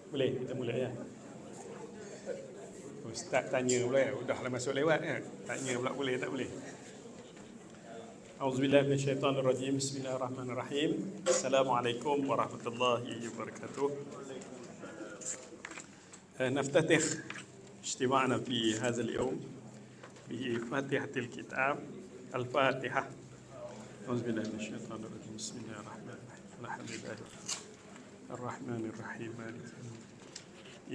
Boleh, kita mula ya. Ustaz tanya pula ya. Udahlah masuk lewat ya. Tanya pula boleh tak boleh. Auzubillahi minasyaitonirrajim. Bismillahirrahmanirrahim. Assalamualaikum warahmatullahi wabarakatuh. نفتتح اجتماعنا في هذا اليوم بفاتحة الكتاب الفاتحة. أعوذ بالله من الشيطان الرجيم. بسم الله الرحمن الرحيم. الحمد لله الرحمن الرحيم مالك يوم الدين.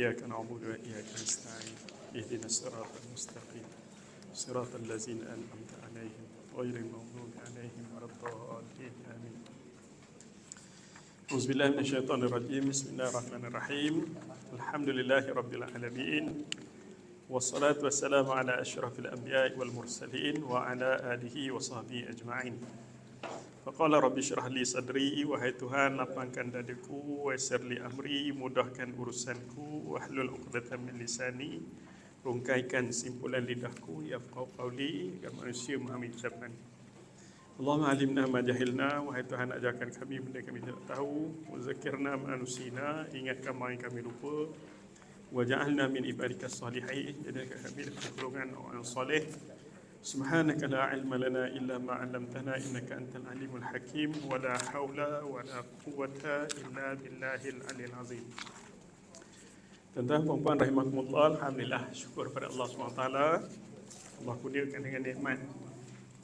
إياك نعبد وإياك نستعين اهدنا الصراط المستقيم صراط الذين أنعمت عليهم غير المغضوب عليهم ولا الضالين آمين. أعوذ بالله من الشيطان الرجيم. بسم الله الرحمن الرحيم. الحمد لله رب العالمين والصلاة والسلام على أشرف الأنبياء والمرسلين وعلى آله وصحبه أجمعين. Faqala rabbi syrah li sadri, wahai Tuhan lapangkan dadaku, wayassir li amri, mudahkan urusanku, wahlul 'uqdatam min lisani, rungkaikan simpulan lidahku, yafqahu qawli, agar manusia memahami ucapan. Allahumma alimna ma jahilna, wahai Tuhan ajarkan kami benda kami tidak tahu, wa zakirna ma nusina, ingatkan apa yang kami lupa, wa ja'alna min ibadikas salihin, jadikan kami dari golongan orang soleh. Subhanaka la ilma lana illa ma 'allamtana innaka antal alimul hakim wa la haula wa la quwwata illa billahil aliyil azim. Tuan-tuan puan-puan rahimakumullah, alhamdulillah syukur pada Allah SWT. Allah kurniakan dengan nikmat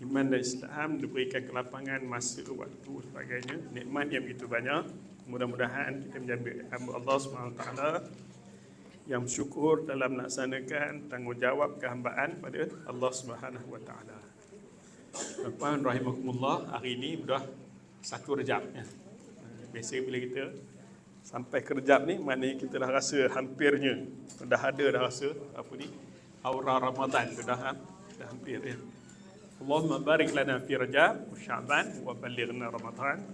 iman dan Islam, diberikan kelapangan masa, waktu sebagainya, nikmat yang begitu banyak. Mudah-mudahan kita menjadi hamba Allah SWT yang bersyukur dalam melaksanakan tanggungjawab kehambaan pada Allah Subhanahu wa taala. Puan rahimakumullah, hari ini sudah 1 Rejab ya. Biasa bila kita sampai ke Rejab ni, maknanya kita dah rasa hampirnya, dah ada dah rasa apa ni, aura Ramadan tu dah hampir ya. Allahumma barik lana fi Rajab wa Sya'ban wa ballighna Ramadan.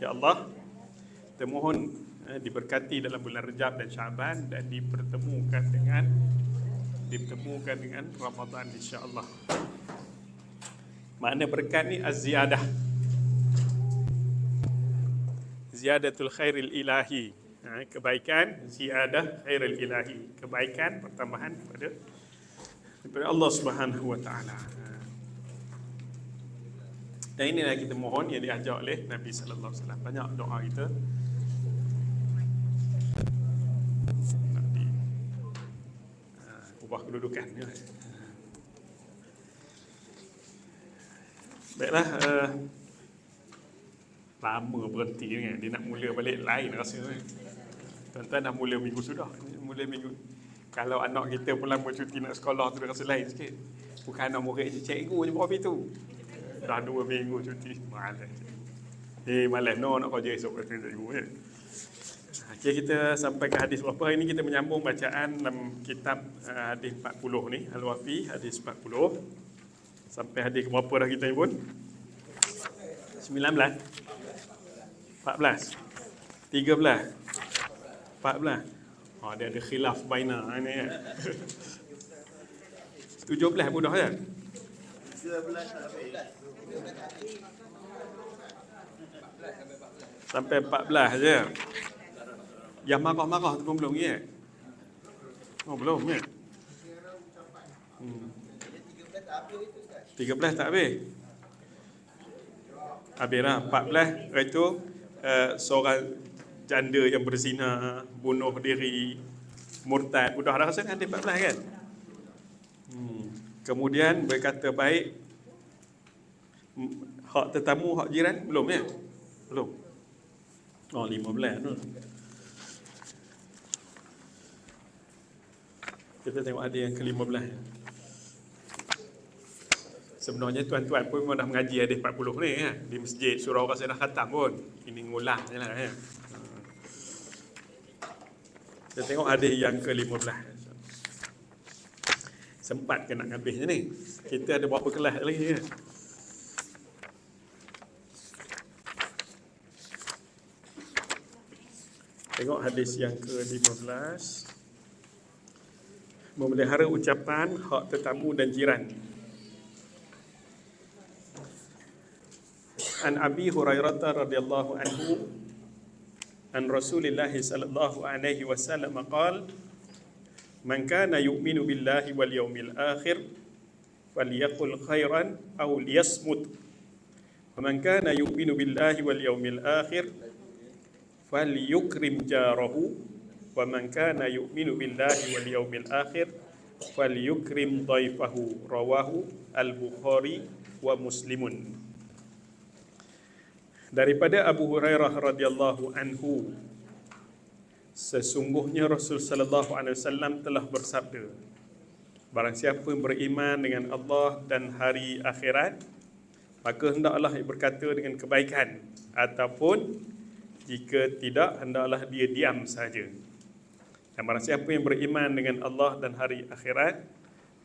Ya Allah, kita mohon diberkati dalam bulan Rejab dan Syaban dan dipertemukan dengan Ramadan insya-Allah. Makna berkat ni az-ziyadah. Ziyadatul khairil ilahi. Kebaikan, ziyadah khairil ilahi. Kebaikan pertambahan daripada Allah Subhanahu wa taala. Dan inilah kita mohon yang diajar oleh Nabi sallallahu alaihi wasallam. Banyak doa kita ubah kedudukan ya. Baiklah, lama berhenti kan. Dia nak mula balik lain rasanya. Tuan-tuan dah mula minggu sudah. Mula minggu. Kalau anak kita pun lama cuti nak sekolah tu dia rasa lain sikit. Bukan anak murid je, cikgu je berapa itu. Dah 2 minggu cuti. Malas. Malas nak kerja esok kata cikgu kan. Okay, kita sampai ke hadis berapa? Hari ini kita menyambung bacaan dalam kitab hadis 40 ni, Al-Wafi, hadis 40. Sampai hadis ke berapa dah kita ni pun? 19? 14? 13? 14? Oh, dia ada khilaf baina ni kan. 17 mudah je? 17 sampai 14 je. Yang marah-marah tu pun belum ya? Oh belum ya? 13 tak habis? Habis lah. 14 itu seorang janda yang berzina, bunuh diri, murtad. Udah dah rasa kan hadis 14 kan? Kemudian berkata baik, hak tetamu, hak jiran, belum ya? Belum. Oh 15 tu. Kita tengok ada yang ke-15. Sebenarnya tuan-tuan pun dah mengaji hadis 40 ni kan, di masjid, surau rasa dah khatam pun. Ini ngulang je lah kan. Kita tengok hadis yang ke-15. Sempat ke nak habisnya ni. Kita ada berapa kelas lagi kan. Tengok hadis yang ke-15. Memelihara ucapan hak tetamu dan jiran. An Abi Hurairah radhiyallahu anhu an Rasulillah sallallahu alaihi wasallam qala man kana yu'minu billahi wal yawmil akhir falyaqul khairan aw liyasmut wa man kana yu'minu billahi wal yawmil akhir falyukrim jarahu wa man kana yu'minu billahi wal yawmil akhir falyukrim dhaifahu rawahu al-Bukhari wa Muslimun. Daripada Abu Hurairah radhiyallahu anhu, sesungguhnya Rasul sallallahu alaihi wasallam telah bersabda, barang siapa yang beriman dengan Allah dan hari akhirat, maka hendaklah ia berkata dengan kebaikan, ataupun jika tidak, hendaklah dia diam saja. Dan barang siapa yang beriman dengan Allah dan hari akhirat,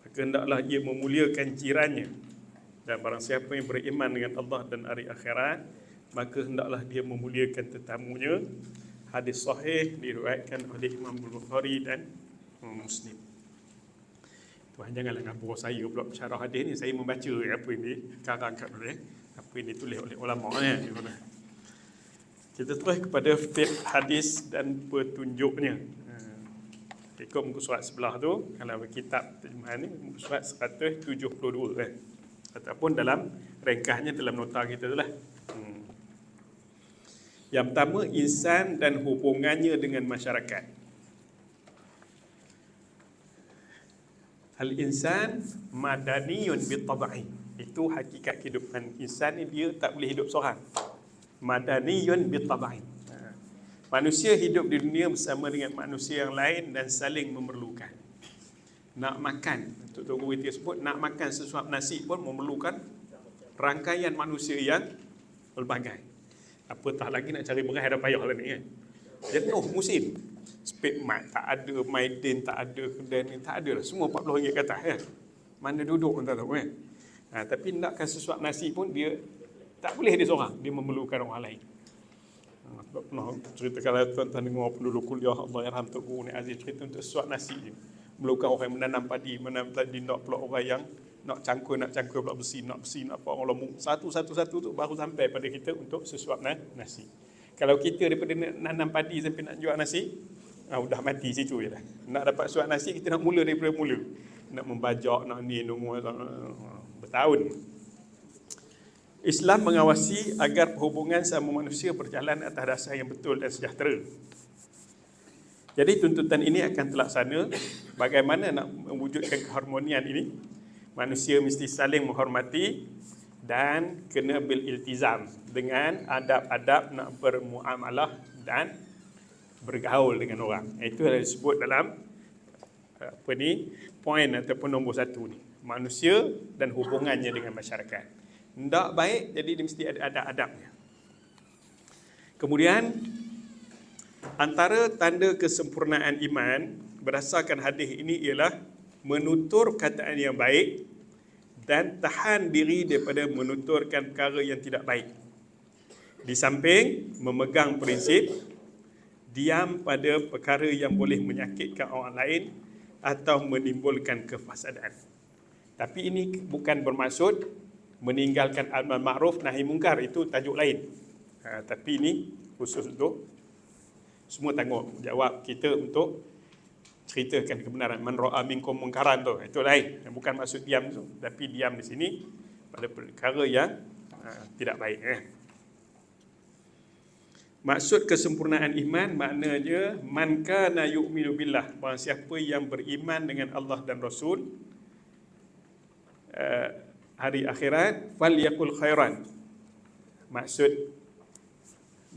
maka hendaklah ia memuliakan jirannya. Dan barang siapa yang beriman dengan Allah dan hari akhirat, maka hendaklah dia memuliakan tetamunya. Hadis sahih diriwayatkan oleh Imam Bukhari dan Muslim. Tuhan janganlah ngabur saya pula syarah hadis ni. Saya membaca apa ini karang kat boleh. Apa ini tulis oleh ulama ni. Kita terus kepada fiqh hadis dan petunjuknya. Ikut muka surat sebelah tu, kalau kitab terjemahan ni muka surat 172 ataupun dalam ringkasnya dalam nota kita tu lah. Yang pertama, insan dan hubungannya dengan masyarakat. Al-insan madaniyun bitabai. Itu hakikat kehidupan insan ni, dia tak boleh hidup seorang. Madaniyun bitabai. Manusia hidup di dunia bersama dengan manusia yang lain dan saling memerlukan. Nak makan, untuk Tunggu kita sebut, nak makan sesuap nasi pun memerlukan rangkaian manusia yang pelbagai. Apatah lagi nak cari beras dah payah lah ni kan. Jenuh musim. Spek mat tak ada, maiden tak ada, kedai ni tak ada lah. Semua RM40 ke atas kan. Mana duduk pun tak tahu kan. Tapi nakkan sesuap nasi pun dia tak boleh dia seorang. Dia memerlukan orang lain. Pernah cerita kalau tuan-tuan dengar penduduk kuliah, Allah yarham Tok Guru ni Aziz cerita untuk sesuap nasi je. Memerlukan orang yang menanam padi nak pula orang yang nak cangkul pula besi, nak apa orang lomuk. Satu-satu tu baru sampai pada kita untuk sesuap nasi. Kalau kita daripada nanam padi sampai nak jual nasi, dah mati situ je lah. Nak dapat suap nasi, kita nak mula daripada mula. Nak membajak, nak ni, bertahun. Islam mengawasi agar hubungan sama manusia berjalan atas dasar yang betul dan sejahtera. Jadi tuntutan ini akan terlaksana. Bagaimana nak mewujudkan keharmonian ini? Manusia mesti saling menghormati dan kena bil-iltizam dengan adab-adab nak bermuamalah dan bergaul dengan orang. Itu yang disebut dalam poin ataupun nombor 1 ni. Manusia dan hubungannya dengan masyarakat. Tidak baik, jadi dia mesti ada adab-adabnya. Kemudian, antara tanda kesempurnaan iman berdasarkan hadis ini ialah menutur kataan yang baik dan tahan diri daripada menuturkan perkara yang tidak baik. Di samping memegang prinsip diam pada perkara yang boleh menyakitkan orang lain atau menimbulkan kefasadan. Tapi ini bukan bermaksud meninggalkan amal ma'ruf nahi mungkar, itu tajuk lain. Tapi ini khusus untuk semua tanggungjawab kita untuk ceritakan kebenaran. Man ra'a minkum mungkaran tu, itu lain. Bukan maksud diam tu, tapi diam di sini pada perkara yang tidak baik. Maksud kesempurnaan iman maknanya man kana yu'minu billah, barang siapa yang beriman dengan Allah dan Rasul, hari akhirat, falyaqul khairan. Maksud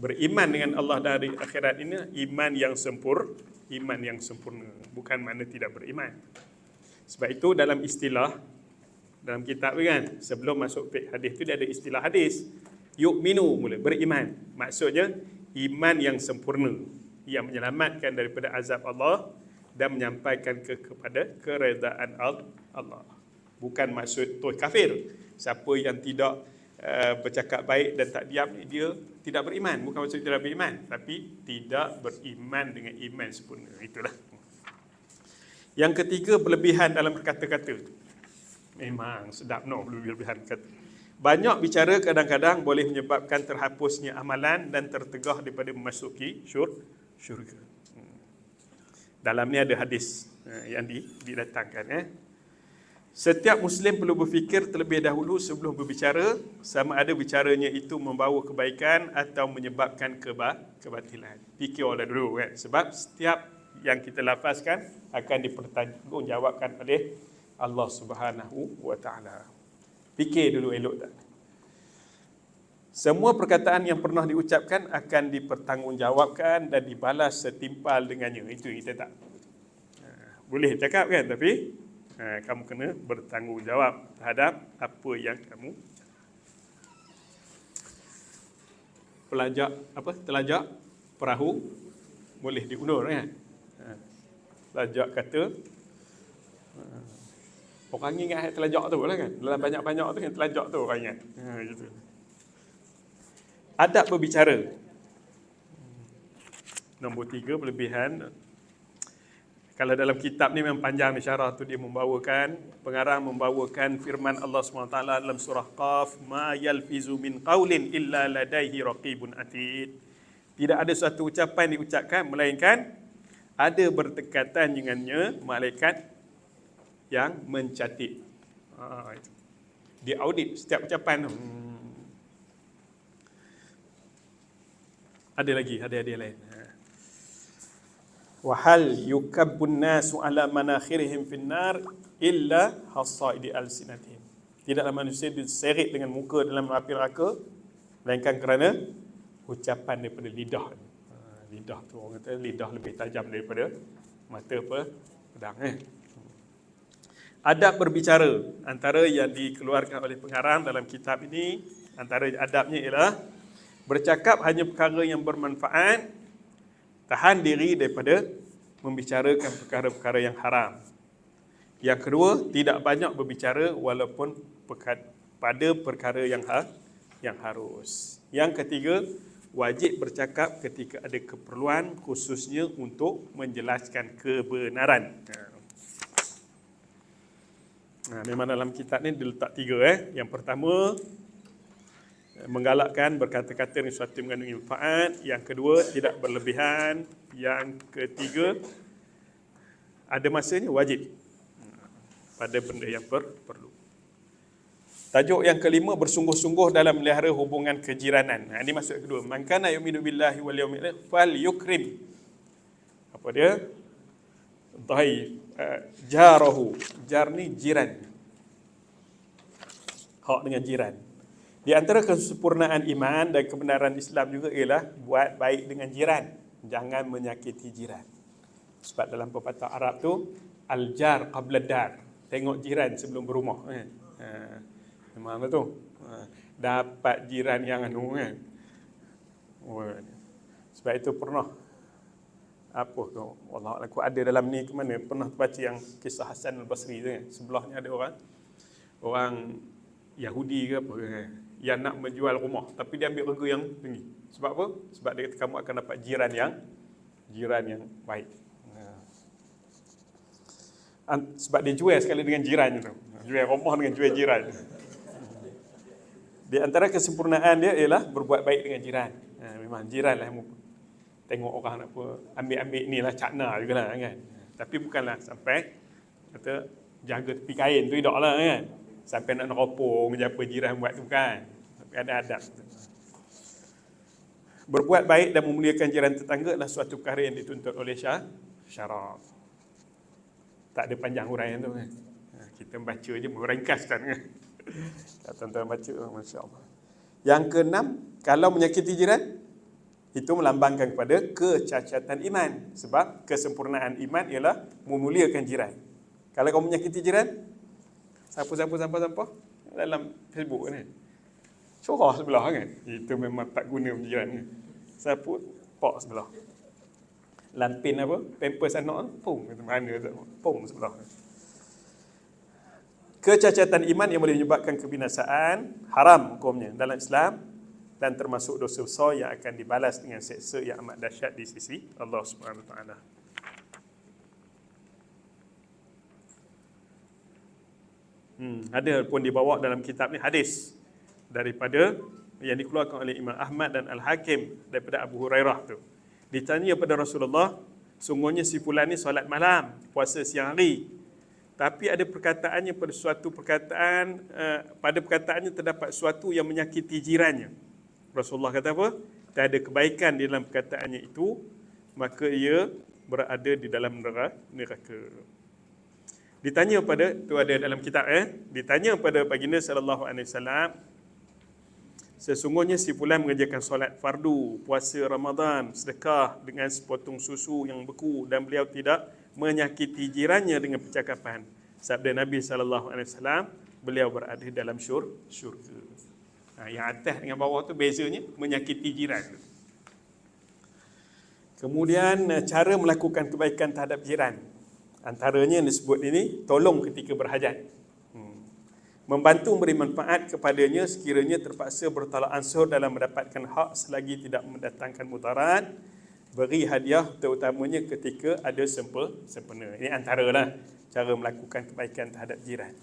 beriman dengan Allah dan hari akhirat ini iman yang sempurna, bukan makna tidak beriman. Sebab itu dalam istilah dalam kitab kan, sebelum masuk fiqh hadis tu dia ada istilah hadis. Yu'minu mula, beriman. Maksudnya iman yang sempurna yang menyelamatkan daripada azab Allah dan menyampaikan kepada keredaan Allah. Bukan maksud tu kafir. Siapa yang tidak bercakap baik dan tak diam, dia tidak beriman. Bukan maksud tidak beriman, tapi tidak beriman dengan iman sempurna. Itulah. Yang ketiga, berlebihan dalam kata-kata. Memang sedap berlebihan kata. Banyak bicara kadang-kadang boleh menyebabkan terhapusnya amalan dan tertegah daripada memasuki syurga. Dalam ni ada hadis yang didatangkan. Setiap Muslim perlu berfikir terlebih dahulu sebelum berbicara, sama ada bicaranya itu membawa kebaikan atau menyebabkan kebatilan. Fikir dulu kan. Sebab setiap yang kita lafazkan akan dipertanggungjawabkan oleh Allah Subhanahu wa taala. Fikir dulu elok tak? Semua perkataan yang pernah diucapkan akan dipertanggungjawabkan dan dibalas setimpal dengannya. Itu kita tak. Boleh cakap kan, tapi kamu kena bertanggungjawab terhadap apa yang kamu telajak perahu boleh diundur kan. Telajak kata orang ingat telajak tu lah kan. Dalam banyak-banyak tu yang telajak tu orang ingat. Gitu. Adab berbicara. Nombor 3, berlebihan. Kalau dalam kitab ni memang panjang ni syarah tu, dia membawakan, pengarang membawakan firman Allah SWT dalam surah Qaf, ma yalfizu min qaulin illa ladaihi raqibun atid. Tidak ada suatu ucapan diucapkan melainkan ada berdekatan dengannya malaikat yang mencatat. Itu. Dia audit setiap ucapan tu. Ada lagi, ada lain. Wahal yukabbun nasu ala manakhirihim finnar illa hasaidi alsinatihim. Tidaklah manusia diseret dengan muka dalam api neraka melainkan kerana ucapan daripada lidah. Lidah tu orang kata lidah lebih tajam daripada mata pedang. Adab berbicara, antara yang dikeluarkan oleh pengarang dalam kitab ini, antara adabnya ialah bercakap hanya perkara yang bermanfaat, tahan diri daripada membicarakan perkara-perkara yang haram. Yang kedua, tidak banyak berbicara walaupun pada perkara yang harus. Yang ketiga, wajib bercakap ketika ada keperluan, khususnya untuk menjelaskan kebenaran. Memang dalam kitab ni diletak 3. Yang pertama, menggalakkan berkata-kata yang sesuatu mengandungi manfaat. Yang kedua, tidak berlebihan. Yang ketiga, ada masanya wajib pada benda yang perlu. Tajuk yang kelima, bersungguh-sungguh dalam melihara hubungan kejiranan. Ini maksud kedua. Man kana yu'minu billahi wal yawmil akhir falyukrim. Apa dia? Jarahu. Jar ni jiran. Hak dengan jiran. Di antara kesempurnaan iman dan kebenaran Islam juga ialah buat baik dengan jiran. Jangan menyakiti jiran. Sebab dalam pepatah Arab tu, al-jar qabla dar. Tengok jiran sebelum berumah. Memang betul. Dapat jiran yang kan. Sebab itu pernah Allah aku ada dalam ni ke mana, pernah baca yang kisah Hasan al-Basri tu kan. Sebelahnya ada orang Yahudi ke apa kan, yang nak menjual rumah tapi dia ambil harga yang tinggi. Sebab apa? Sebab dia kata kamu akan dapat jiran yang baik. Sebab dia jual sekali dengan jiran tu. Jual rumah dengan jual jiran. Di antara kesempurnaan dia ialah berbuat baik dengan jiran. Memang jiran lah tengok orang nak apa, ambil ni lah cakna juga lah kan. Tapi bukanlah sampai kata jaga tepi kain tu, tidak lah kan. Sampai nak neropong je apa jiran buat tu kan. Tapi ada adab. Berbuat baik dan memuliakan jiran tetangga adalah suatu perkara yang dituntut oleh syarak. Tak ada panjang huraian tu kan. Kita baca je, meringkaskan kan. Tuan-tuan baca, Masya Allah. Yang keenam, kalau menyakiti jiran, itu melambangkan kepada kecacatan iman. Sebab kesempurnaan iman ialah memuliakan jiran. Kalau kamu menyakiti jiran, siapa dalam Facebook kan, curah sebelah kan, itu memang tak guna jiran kan. Siapa pak sebelah, lampin apa, pampers anak, pum, mana pum sebelah. Kecacatan iman yang boleh menyebabkan kebinasaan, haram hukumnya dalam Islam, dan termasuk dosa besar yang akan dibalas dengan seksa yang amat dahsyat di sisi Allah Subhanahu Wa Taala. Ada pun dibawa dalam kitab ni hadis daripada yang dikeluarkan oleh Imam Ahmad dan Al-Hakim daripada Abu Hurairah tu. Ditanya pada Rasulullah, sungguhnya si fulan ni solat malam, puasa siang hari. Tapi ada perkataannya pada suatu perkataan, pada perkataannya terdapat suatu yang menyakiti jirannya. Rasulullah kata apa? Tak ada kebaikan di dalam perkataannya itu, maka ia berada di dalam neraka. Ditanya pada, tu ada dalam kitab ditanya pada baginda sallallahu alaihi wasallam, sesungguhnya si fulan mengerjakan solat fardu, puasa Ramadan, sedekah dengan sepotong susu yang beku dan beliau tidak menyakiti jirannya dengan percakapan. Sabda Nabi sallallahu alaihi wasallam, beliau berada dalam syurga. Yang atas dengan bawah tu bezanya menyakiti jiran. Kemudian cara melakukan kebaikan terhadap jiran. Antaranya yang disebut ini, tolong ketika berhajat. Membantu memberi manfaat kepadanya sekiranya terpaksa bertolak ansur dalam mendapatkan hak selagi tidak mendatangkan mudarat. Beri hadiah terutamanya ketika ada sempena. Ini antaralah cara melakukan kebaikan terhadap jiran.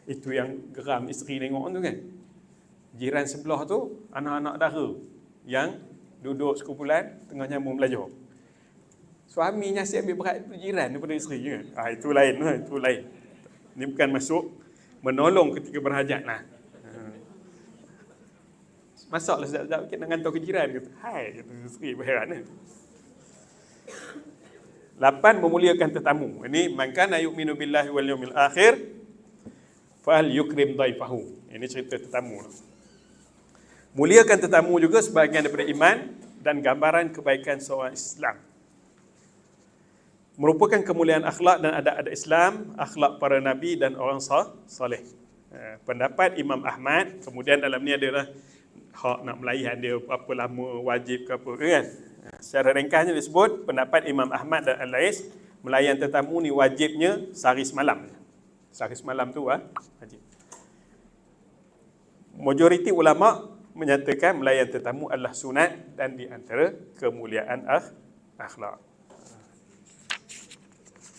Itu yang geram isteri tengok tu kan. Jiran sebelah tu anak-anak dara yang duduk sekumpulan tengah nyambung belajar. Suaminya asyik ambil berat itu jiran daripada isteri kan. Itu lain. Ini bukan masuk menolong ketika berhajat lah. Masaklah sekejap-sekejap kita nak hantar ke jiran kata, hai, kata isteri berheran. 8. Memuliakan tetamu. Ini man kana yu'minu billahi wal yawmil akhir fal yukrim dhaifahu. Ini cerita tetamu. Muliakan tetamu juga sebahagian daripada iman dan gambaran kebaikan seorang Islam. Merupakan kemuliaan akhlak dan adab-adab Islam, akhlak para nabi dan orang soleh. Pendapat Imam Ahmad, kemudian dalam ni adalah hak nak melayan dia berapa lama, wajib ke apa kan. Secara ringkasnya disebut pendapat Imam Ahmad dan Al-Lais, melayan tetamu ni wajibnya sehari semalam. Sehari semalam tu wajib. Majoriti ulama menyatakan melayan tetamu adalah sunat dan di antara kemuliaan akhlak.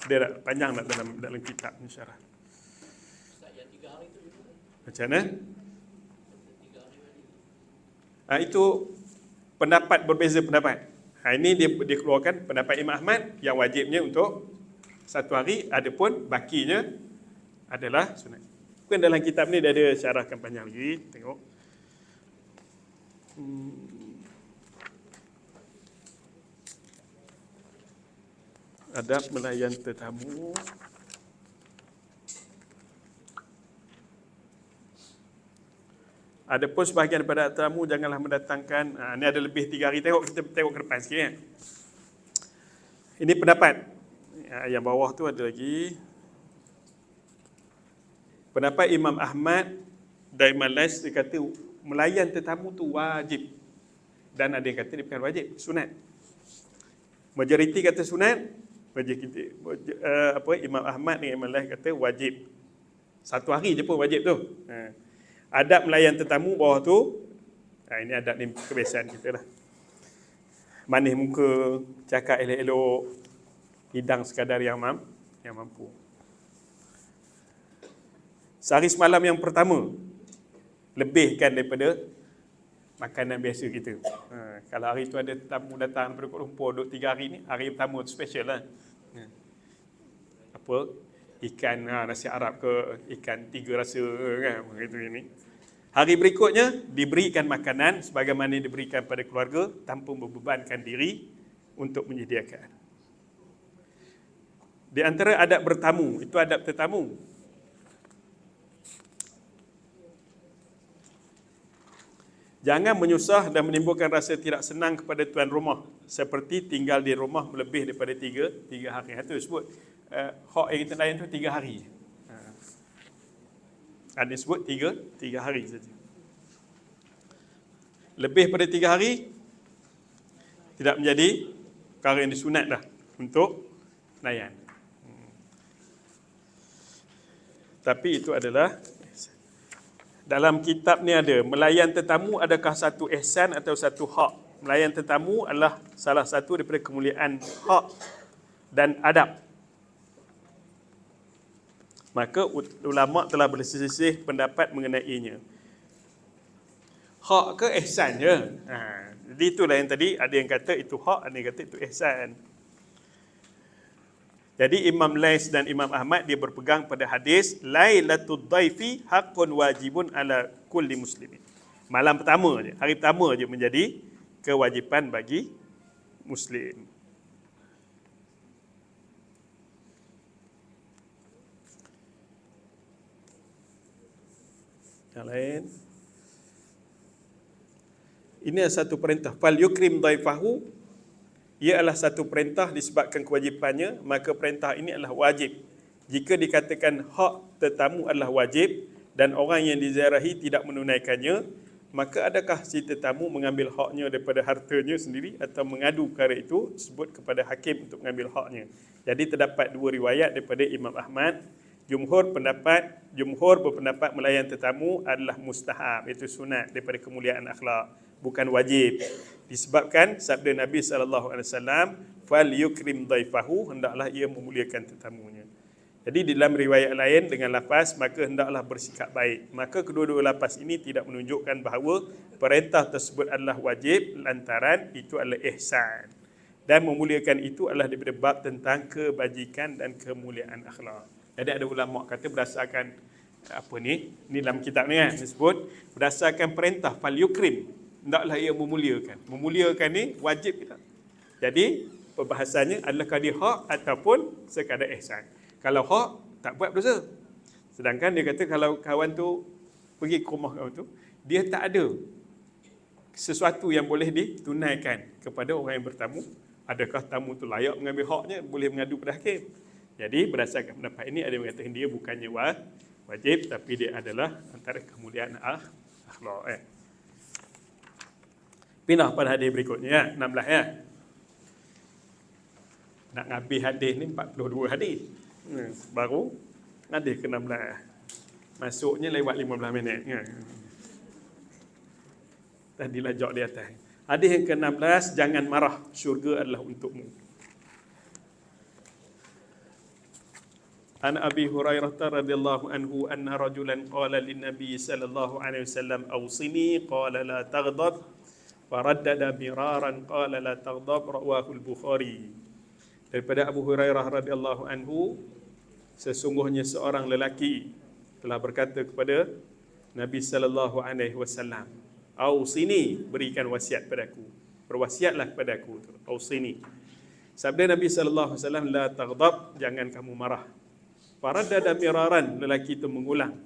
Dia dah panjang nak dalam kitab ni syarah. Macam mana? Itu pendapat berbeza pendapat. Ini dia keluarkan pendapat Imam Ahmad yang wajibnya untuk satu hari, adapun bakinya adalah sunat. Bukan dalam kitab ni dia ada syarahkan panjang lagi. Tengok. Adab melayan tetamu. Adapun sebahagian daripada tetamu janganlah mendatangkan, ini ada lebih 3 hari. Kita tengok ke depan sikit kan. Ini pendapat. Yang bawah tu ada lagi. Pendapat Imam Ahmad dan Imam Lais dia kata melayan tetamu tu wajib. Dan ada yang kata dia bukan wajib, sunat. Majoriti kata sunat. Imam Ahmad dengan Imam Lais kata wajib. Satu hari je pun wajib tu. Adab melayan tetamu bawah tu, ini adab ni kebiasaan kita lah. Manis muka, cakap elok-elok, hidang sekadar yang mampu. Sehari semalam yang pertama, lebihkan daripada makanan biasa kita. Kalau hari tu ada tetamu datang daripada Kuala Lumpur, duduk 3 hari ni, hari pertama tu special lah. Ikan nasi Arab ke, ikan 3 rasa kan, begitu ini. Hari berikutnya diberikan makanan sebagaimana diberikan pada keluarga tanpa membebankan diri untuk menyediakan. Di antara adab bertamu, itu adab tetamu. Jangan menyusah dan menimbulkan rasa tidak senang kepada tuan rumah, seperti tinggal di rumah melebih daripada 3 hari. Itu disebut hak yang kita layan tu 3 hari. Ada disebut 3 hari saja. Lebih pada 3 hari tidak menjadi perkara yang disunat dah untuk layan. Tapi itu adalah dalam kitab ni ada melayan tetamu adakah satu ihsan atau satu hak. Melayan tetamu adalah salah satu daripada kemuliaan hak dan adab. Maka ulama telah berselisih pendapat mengenainya. Hak ke ihsan je? Jadi itulah yang tadi ada yang kata itu hak, ada yang kata itu ihsan. Jadi Imam Lais dan Imam Ahmad dia berpegang pada hadis Lailatul Dhaifi haqqun wajibun ala kulli muslimin. Malam pertama je, hari pertama je menjadi kewajipan bagi muslim. Yang lain. Ini adalah satu perintah. Fal yukrim dhaifahu. Ia adalah satu perintah disebabkan kewajipannya, maka perintah ini adalah wajib. Jika dikatakan hak tetamu adalah wajib dan orang yang diziarahi tidak menunaikannya, maka adakah si tetamu mengambil haknya daripada hartanya sendiri atau mengadu perkara itu sebut kepada hakim untuk mengambil haknya. Jadi terdapat dua riwayat daripada Imam Ahmad. Jumhur berpendapat melayan tetamu adalah mustahab, itu sunat daripada kemuliaan akhlak, bukan wajib. Disebabkan sabda Nabi SAW, fal yukrim dhaifahu, hendaklah ia memuliakan tetamunya. Jadi di dalam riwayat lain dengan lafaz maka hendaklah bersikap baik. Maka kedua-dua lafaz ini tidak menunjukkan bahawa perintah tersebut adalah wajib, lantaran itu adalah ihsan. Dan memuliakan itu adalah daripada bab tentang kebajikan dan kemuliaan akhlak. Jadi ada ulama kata berdasarkan ni dalam kitab ni kan disebut berdasarkan perintah fal yukrim, hendaklah ia memuliakan. Memuliakan ni wajib kita. Jadi perbahasannya adakah dia hak ataupun sekadar ihsan. Kalau hak tak buat dosa. Sedangkan dia kata kalau kawan tu pergi ke rumah kawan tu, dia tak ada sesuatu yang boleh ditunaikan kepada orang yang bertamu, adakah tamu tu layak mengambil haknya, boleh mengadu pada hakim. Jadi berdasarkan pendapat ini ada yang mengatakan dia bukannya wajib, tapi dia adalah antara kemuliaan akhlak. Pindah pada hadis berikutnya 16 ya. Nak habis hadis ni 42 hadis. Baru hadis ke-16. Masuknya lewat 15 minit. Tadi lajak di atas. Hadis yang ke-16, jangan marah, syurga adalah untukmu. An Abi Hurairah radhiyallahu anhu anna rajulan qala lin Nabi sallallahu alaihi wasallam awsini qala la taghdab faraddada miraran qala la taghdab rawahu al-Bukhari. Daripada Abu Hurairah radhiyallahu anhu, sesungguhnya seorang lelaki telah berkata kepada Nabi sallallahu alaihi wasallam, "Ausini, berikan wasiat padaku. Berwasiatlah kepadaku." Ausini. Sabda Nabi sallallahu alaihi wasallam, "La taghdab, jangan kamu marah." Faraddada miraran, lelaki itu mengulang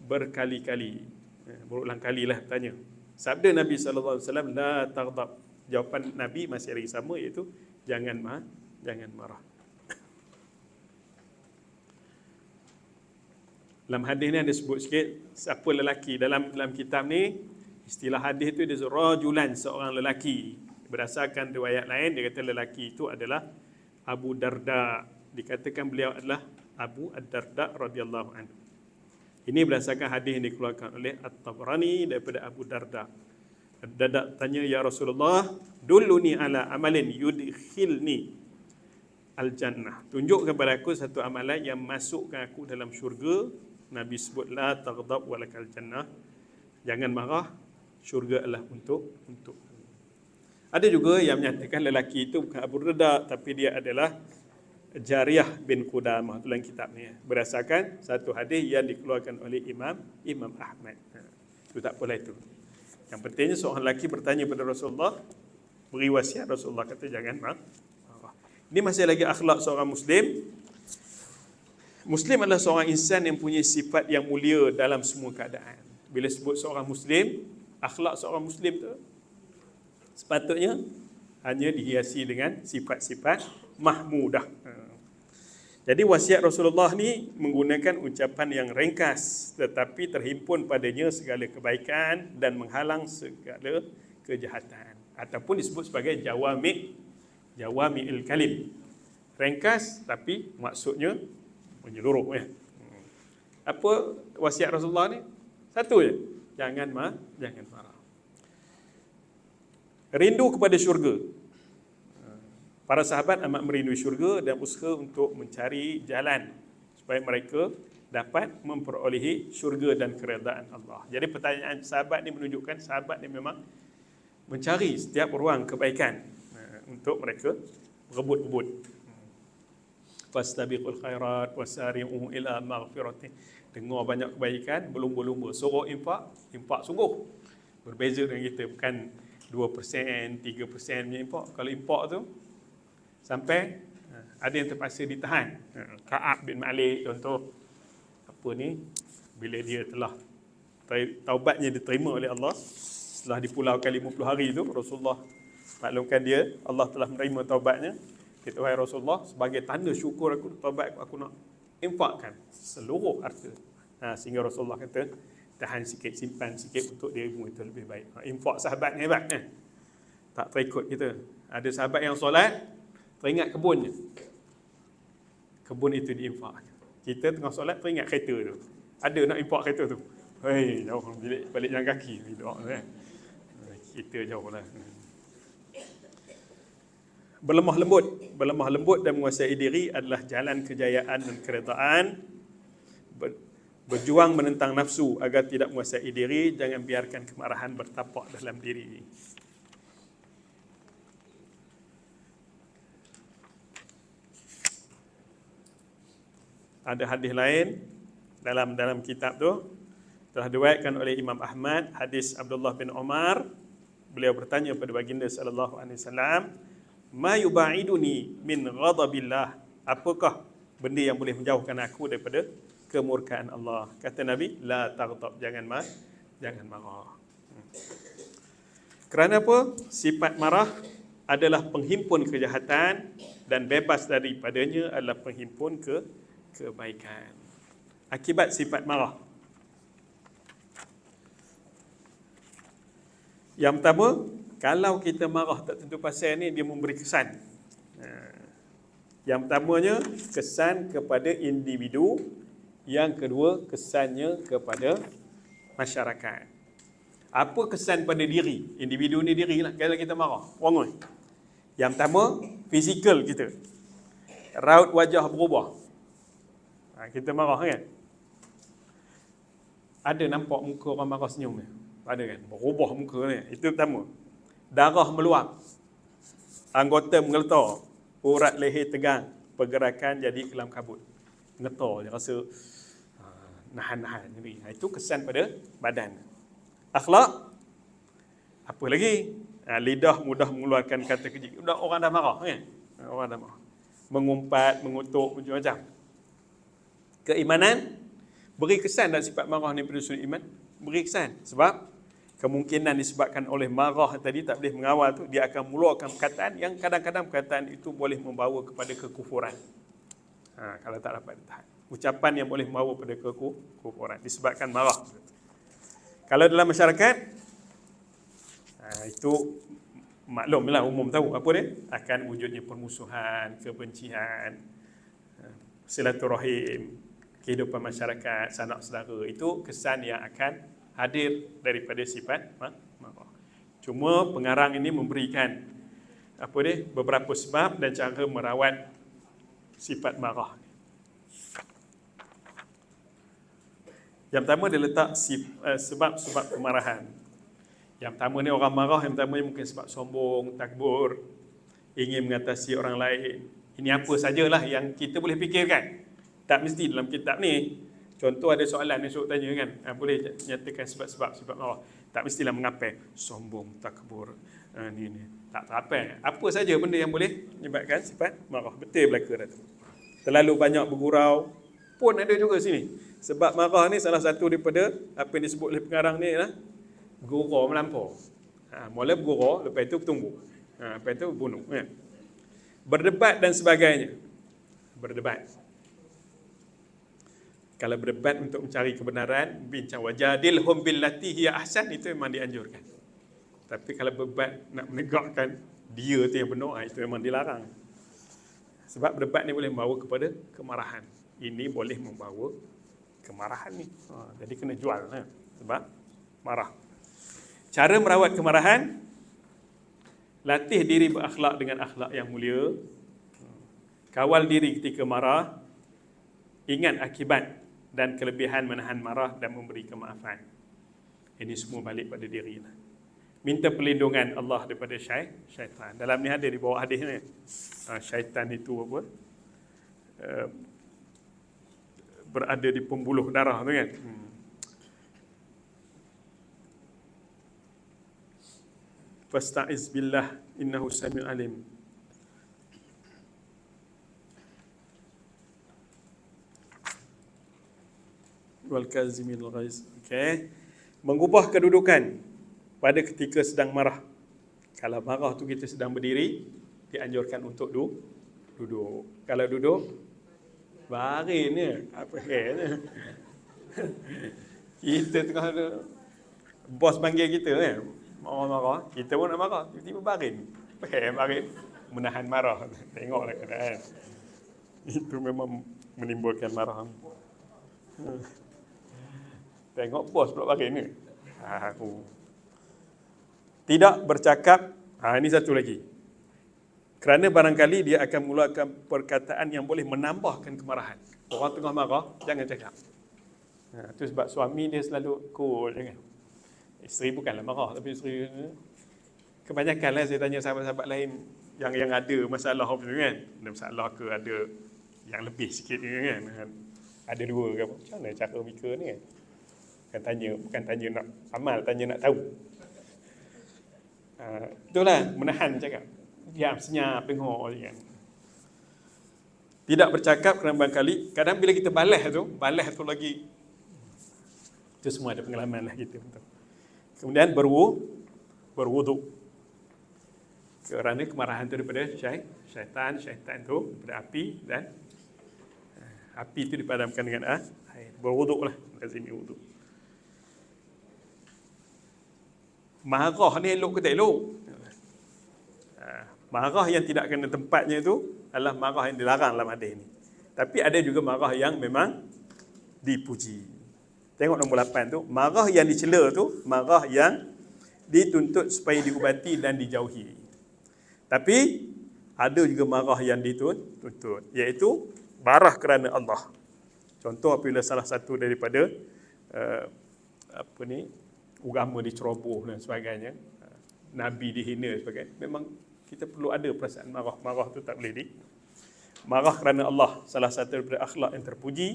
berkali-kali. Berulang kalilah tanya. Sabda Nabi sallallahu alaihi wasallam, "La taghdab." Jawapan Nabi masih lagi sama, iaitu jangan marah. Dalam hadis ni ada sebut sikit siapa lelaki dalam kitab ni. Istilah hadis tu dia rajulan, seorang lelaki. Berdasarkan riwayat lain dia kata lelaki itu adalah Abu Darda. Dikatakan beliau adalah Abu Ad-Darda radhiyallahu anhu. Ini berdasarkan hadis yang dikeluarkan oleh At-Tabrani daripada Abu Darda. Ad-Darda tanya, "Ya Rasulullah, dulluni ala amalin yudkhilni al-jannah." Tunjuk kepada aku satu amalan yang masukkan aku dalam syurga. Nabi sebut la taghdab walakal jannah. Jangan marah, syurga adalah untuk. Ada juga yang menyatakan lelaki itu bukan Abu Darda, tapi dia adalah Jariyah bin Qudamah, dalam kitab ni, berdasarkan satu hadis yang dikeluarkan oleh Imam Ahmad. Itu tak apalah itu. Yang pentingnya seorang lelaki bertanya pada Rasulullah, beri wasiat, Rasulullah kata jangan marah. Ini masih lagi akhlak seorang Muslim. Muslim adalah seorang insan yang punya sifat yang mulia dalam semua keadaan. Bila sebut seorang Muslim, akhlak seorang Muslim tu sepatutnya hanya dihiasi dengan sifat-sifat mahmudah. Jadi wasiat Rasulullah ni menggunakan ucapan yang ringkas tetapi terhimpun padanya segala kebaikan dan menghalang segala kejahatan, ataupun disebut sebagai jawami'il kalim. Ringkas tapi maksudnya menyeluruh ya. Apa wasiat Rasulullah ni? Satu je, jangan marah. Rindu kepada syurga. Para sahabat amat merindui syurga dan usaha untuk mencari jalan supaya mereka dapat memperolehi syurga dan keredaan Allah. Jadi pertanyaan sahabat ni menunjukkan sahabat ni memang mencari setiap ruang kebaikan untuk mereka rebut-rebut. Fastabiqul khairat wasari'u ila maghfiratin. Dengar banyak kebaikan, berlumba-lumba. Suruh impak sungguh. Berbeza dengan kita, bukan 2%, 3% punya impak. Kalau impak tu sampai ada yang terpaksa ditahan. Ka'ab bin Malik contoh, apa ni, bila dia telah taubatnya diterima oleh Allah setelah dipulaukan 50 hari tu, Rasulullah maklumkan dia, Allah telah menerima taubatnya. Kata, wahai Rasulullah, sebagai tanda syukur aku taubat aku nak infakkan seluruh harta. Sehingga Rasulullah kata, tahan sikit, simpan sikit untuk dirimu, itu lebih baik. Infak sahabat ni hebat kan? Tak terikut kita. Ada sahabat yang solat, teringat kebunnya. Kebun itu diinfak. Kita tengah solat teringat kereta tu. Ada nak infak kereta tu. Hei, jauh balik jalan kaki. Kita jauh lah. Berlemah lembut dan menguasai diri adalah jalan kejayaan dan keredaan. Berjuang menentang nafsu agar tidak menguasai diri. Jangan biarkan kemarahan bertapak dalam diri. Ada hadis lain dalam kitab tu, telah diriwayatkan oleh Imam Ahmad, hadis Abdullah bin Umar. Beliau bertanya kepada baginda sallallahu alaihi wasallam, "Ma yubaiduni min ghadabillah?" Apakah benda yang boleh menjauhkan aku daripada kemurkaan Allah? Kata Nabi, "La taghdab." Jangan marah. Kerana apa? Sifat marah adalah penghimpun kejahatan dan bebas daripadanya adalah penghimpun kebaikan. Akibat sifat marah. Yang pertama, kalau kita marah tak tentu pasal ni, dia memberi kesan. Yang pertamanya, kesan kepada individu. Yang kedua, kesannya kepada masyarakat. Apa kesan pada diri? Individu ni diri lah. Kalau kita marah, orang. Yang pertama, fizikal kita. Raut wajah berubah. Kita marah kan? Ada nampak muka orang marah senyum ni? Ada kan? Berubah muka ni. Itu pertama. Darah meluap. Anggota menggeletar. Urat leher tegang. Pergerakan jadi kelam kabut. Ngetar je, rasa nahan-nahan. Itu kesan pada badan. Akhlak. Apa lagi? Lidah mudah mengeluarkan kata keji. Orang dah marah kan? Orang dah marah. Mengumpat, mengutuk, macam-macam. Keimanan. Beri kesan dan sifat marah ni pada sudut iman. Beri kesan. Sebab kemungkinan disebabkan oleh marah tadi tak boleh mengawal tu, dia akan mengeluarkan perkataan yang kadang-kadang perkataan itu boleh membawa kepada kekufuran. Kalau tak dapat ditahan. Ucapan yang boleh membawa kepada kekufuran disebabkan marah. Kalau dalam masyarakat, itu maklumlah, umum tahu apa dia, akan wujudnya permusuhan, kebencian, silaturahim, kehidupan masyarakat, sanak saudara. Itu kesan yang akan hadir daripada sifat marah. Cuma pengarang ini memberikan beberapa sebab dan cara merawat sifat marah. Yang pertama dia letak sebab-sebab kemarahan. Yang pertama ni orang marah, yang pertama ni mungkin sebab sombong, takbur, ingin mengatasi orang lain. Ini apa sajalah yang kita boleh fikirkan. Tak mesti dalam kitab ni. Contoh ada soalan yang suruh tanya kan, boleh nyatakan sebab-sebab sifat marah. Tak mestilah mengapai sombong, takbur, ni. Tak apa. Apa saja benda yang boleh menyebabkan sifat marah. Betul belaka dah tu. Terlalu banyak bergurau pun ada juga sini. Sebab marah ni salah satu daripada apa yang disebut oleh pengarang ni lah, gurau melampau. Mula bergurau, lepas itu bertumbuk. Lepas itu bunuh. Berdebat dan sebagainya. Berdebat. Kalau berdebat untuk mencari kebenaran, bincang wajadilhum billati hiya ahsan, itu memang dianjurkan. Tapi kalau berdebat nak menegakkan dia tu yang benar, itu memang dilarang. Sebab berdebat ni boleh membawa kepada kemarahan. Ini boleh membawa kemarahan ni. Jadi kena jual sebab marah. Cara merawat kemarahan, latih diri berakhlak dengan akhlak yang mulia. Kawal diri ketika marah. Ingat akibat dan kelebihan menahan marah dan memberi kemaafan. Ini semua balik pada diri lah. Minta perlindungan Allah daripada syaitan. Dalam ni ada di bawah hadis ni. Syaitan itu apa? Berada di pembuluh darah tu kan. Fasta'iz billah innahu sami'un alim. Wal kaziminal ghaiz. Okey. Mengubah kedudukan pada ketika sedang marah. Kalau marah tu kita sedang berdiri, dianjurkan untuk duduk. Kalau duduk, baring ni. Apa ni? Kita tengah ada bos panggil kita kan. Marah-marah, kita pun nak marah, tiba-tiba baring. Baring menahan marah. Tengoklah keadaan. Itu memang menimbulkan marah. Tengok bos pula baring ni. Tidak bercakap. Ini satu lagi. Kerana barangkali dia akan mengeluarkan perkataan yang boleh menambahkan kemarahan. Orang tengah marah, jangan cakap. Itu sebab suami dia selalu cool. Jangan. Isteri bukanlah marah, tapi isteri kebanyakanlah saya tanya sahabat-sahabat lain yang ada masalah apa tu kan. Ada masalah ke ada yang lebih sikit kan. Ada dua ke apa. Macam mana cara mikir ni kan. Bukan tanya nak amal, tanya nak tahu. Itulah menahan cakap. Diam, senyap, tengok kan. Tidak bercakap kerana barangkali kadang bila kita balas tu lagi. Itu semua ada pengalaman lah kita. Kemudian berwuduk. Kerana kemarahan itu daripada syaitan itu daripada api dan api itu dipadamkan dengan air. Berwuduklah, lazimi wuduk. Marah ni elok ke tak elok? Marah yang tidak kena tempatnya itu adalah marah yang dilarang dalam hadis ni. Tapi ada juga marah yang memang dipuji. Tengok nombor 8 tu, marah yang dicela tu, marah yang dituntut supaya diubati dan dijauhi. Tapi ada juga marah yang dituntut, iaitu marah kerana Allah. Contoh apabila salah satu daripada agama diceroboh dan sebagainya, Nabi dihina dan sebagainya, memang kita perlu ada perasaan marah. Marah tu tak boleh marah kerana Allah, salah satu daripada akhlak yang terpuji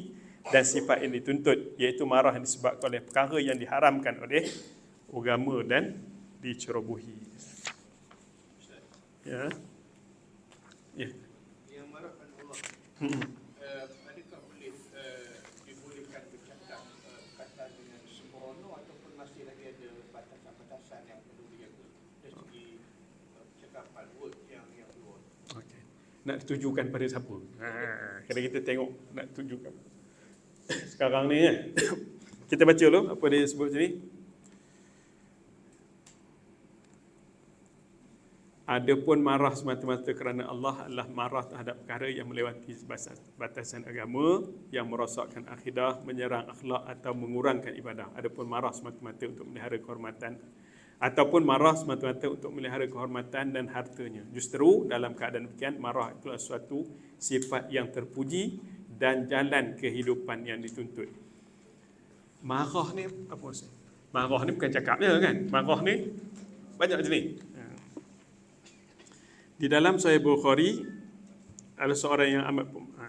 dan sifat yang dituntut, iaitu marah yang disebabkan oleh perkara yang diharamkan oleh agama dan dicerobohi. Ya. Yang marah kerana Allah. Adakah boleh dibolehkan bercakap kata dengan sembrono ataupun masih lagi ada batasan-batasan yang perlu dijaga dari segi percakapan word yang keluar? Okey. Nak tujukan pada siapa? Kadang kita tengok nak tujukan. Sekarang ni kan. Kita baca dulu apa dia sebut sini. Adapun marah semata-mata kerana Allah adalah marah terhadap perkara yang melewati batasan agama, yang merosakkan akidah, menyerang akhlak atau mengurangkan ibadah. Adapun marah semata-mata untuk melihara kehormatan, ataupun marah semata-mata untuk melihara kehormatan dan hartanya. Justru dalam keadaan demikian, marah itu adalah suatu sifat yang terpuji dan jalan kehidupan yang dituntut. Marah ni apa maksud? Marah ni bukan cakapnya kan. Marah ni banyak jenis. Di dalam Sahih Bukhari adalah seorang yang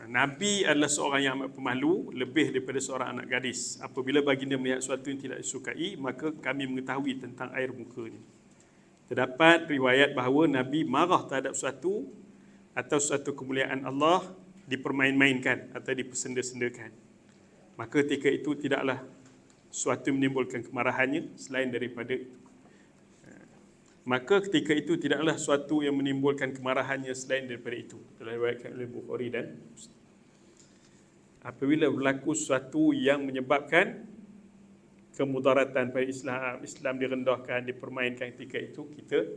Nabi adalah seorang yang amat pemalu, lebih daripada seorang anak gadis. Apabila baginda melihat sesuatu yang tidak disukai, maka kami mengetahui tentang air mukanya. Terdapat riwayat bahawa Nabi marah terhadap sesuatu atau suatu kemuliaan Allah dipermain-mainkan atau dipersenda-sendakan. Maka ketika itu tidaklah sesuatu menimbulkan kemarahannya selain daripada itu. Maka ketika itu tidaklah suatu yang menimbulkan kemarahannya selain daripada itu. Telah diriwayatkan oleh Bukhari dan Muslim. Apabila berlaku sesuatu yang menyebabkan kemudaratan pada Islam direndahkan, dipermainkan, ketika itu kita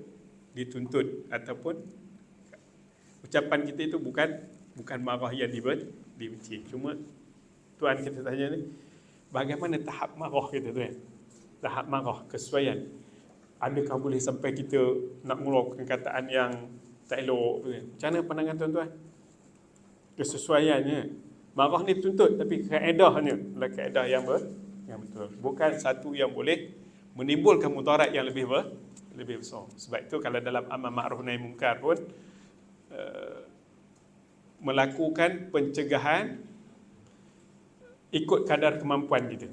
dituntut ataupun ucapan kita itu bukan marah yang dibenci. Cuma tuan kita tanya ni, bagaimana tahap marah kita tu kan? Tahap marah, kesesuaian. Adakah boleh sampai kita nak mengeluarkan kataan yang tak elok? Macam mana pandangan tuan-tuan? Kesesuaiannya. Marah ni tuntut, tapi kaedahnya adalah kaedah yang betul. Bukan satu yang boleh menimbulkan mudarat yang lebih besar. Sebab itu kalau dalam amar ma'ruf nahi munkar pun melakukan pencegahan ikut kadar kemampuan kita.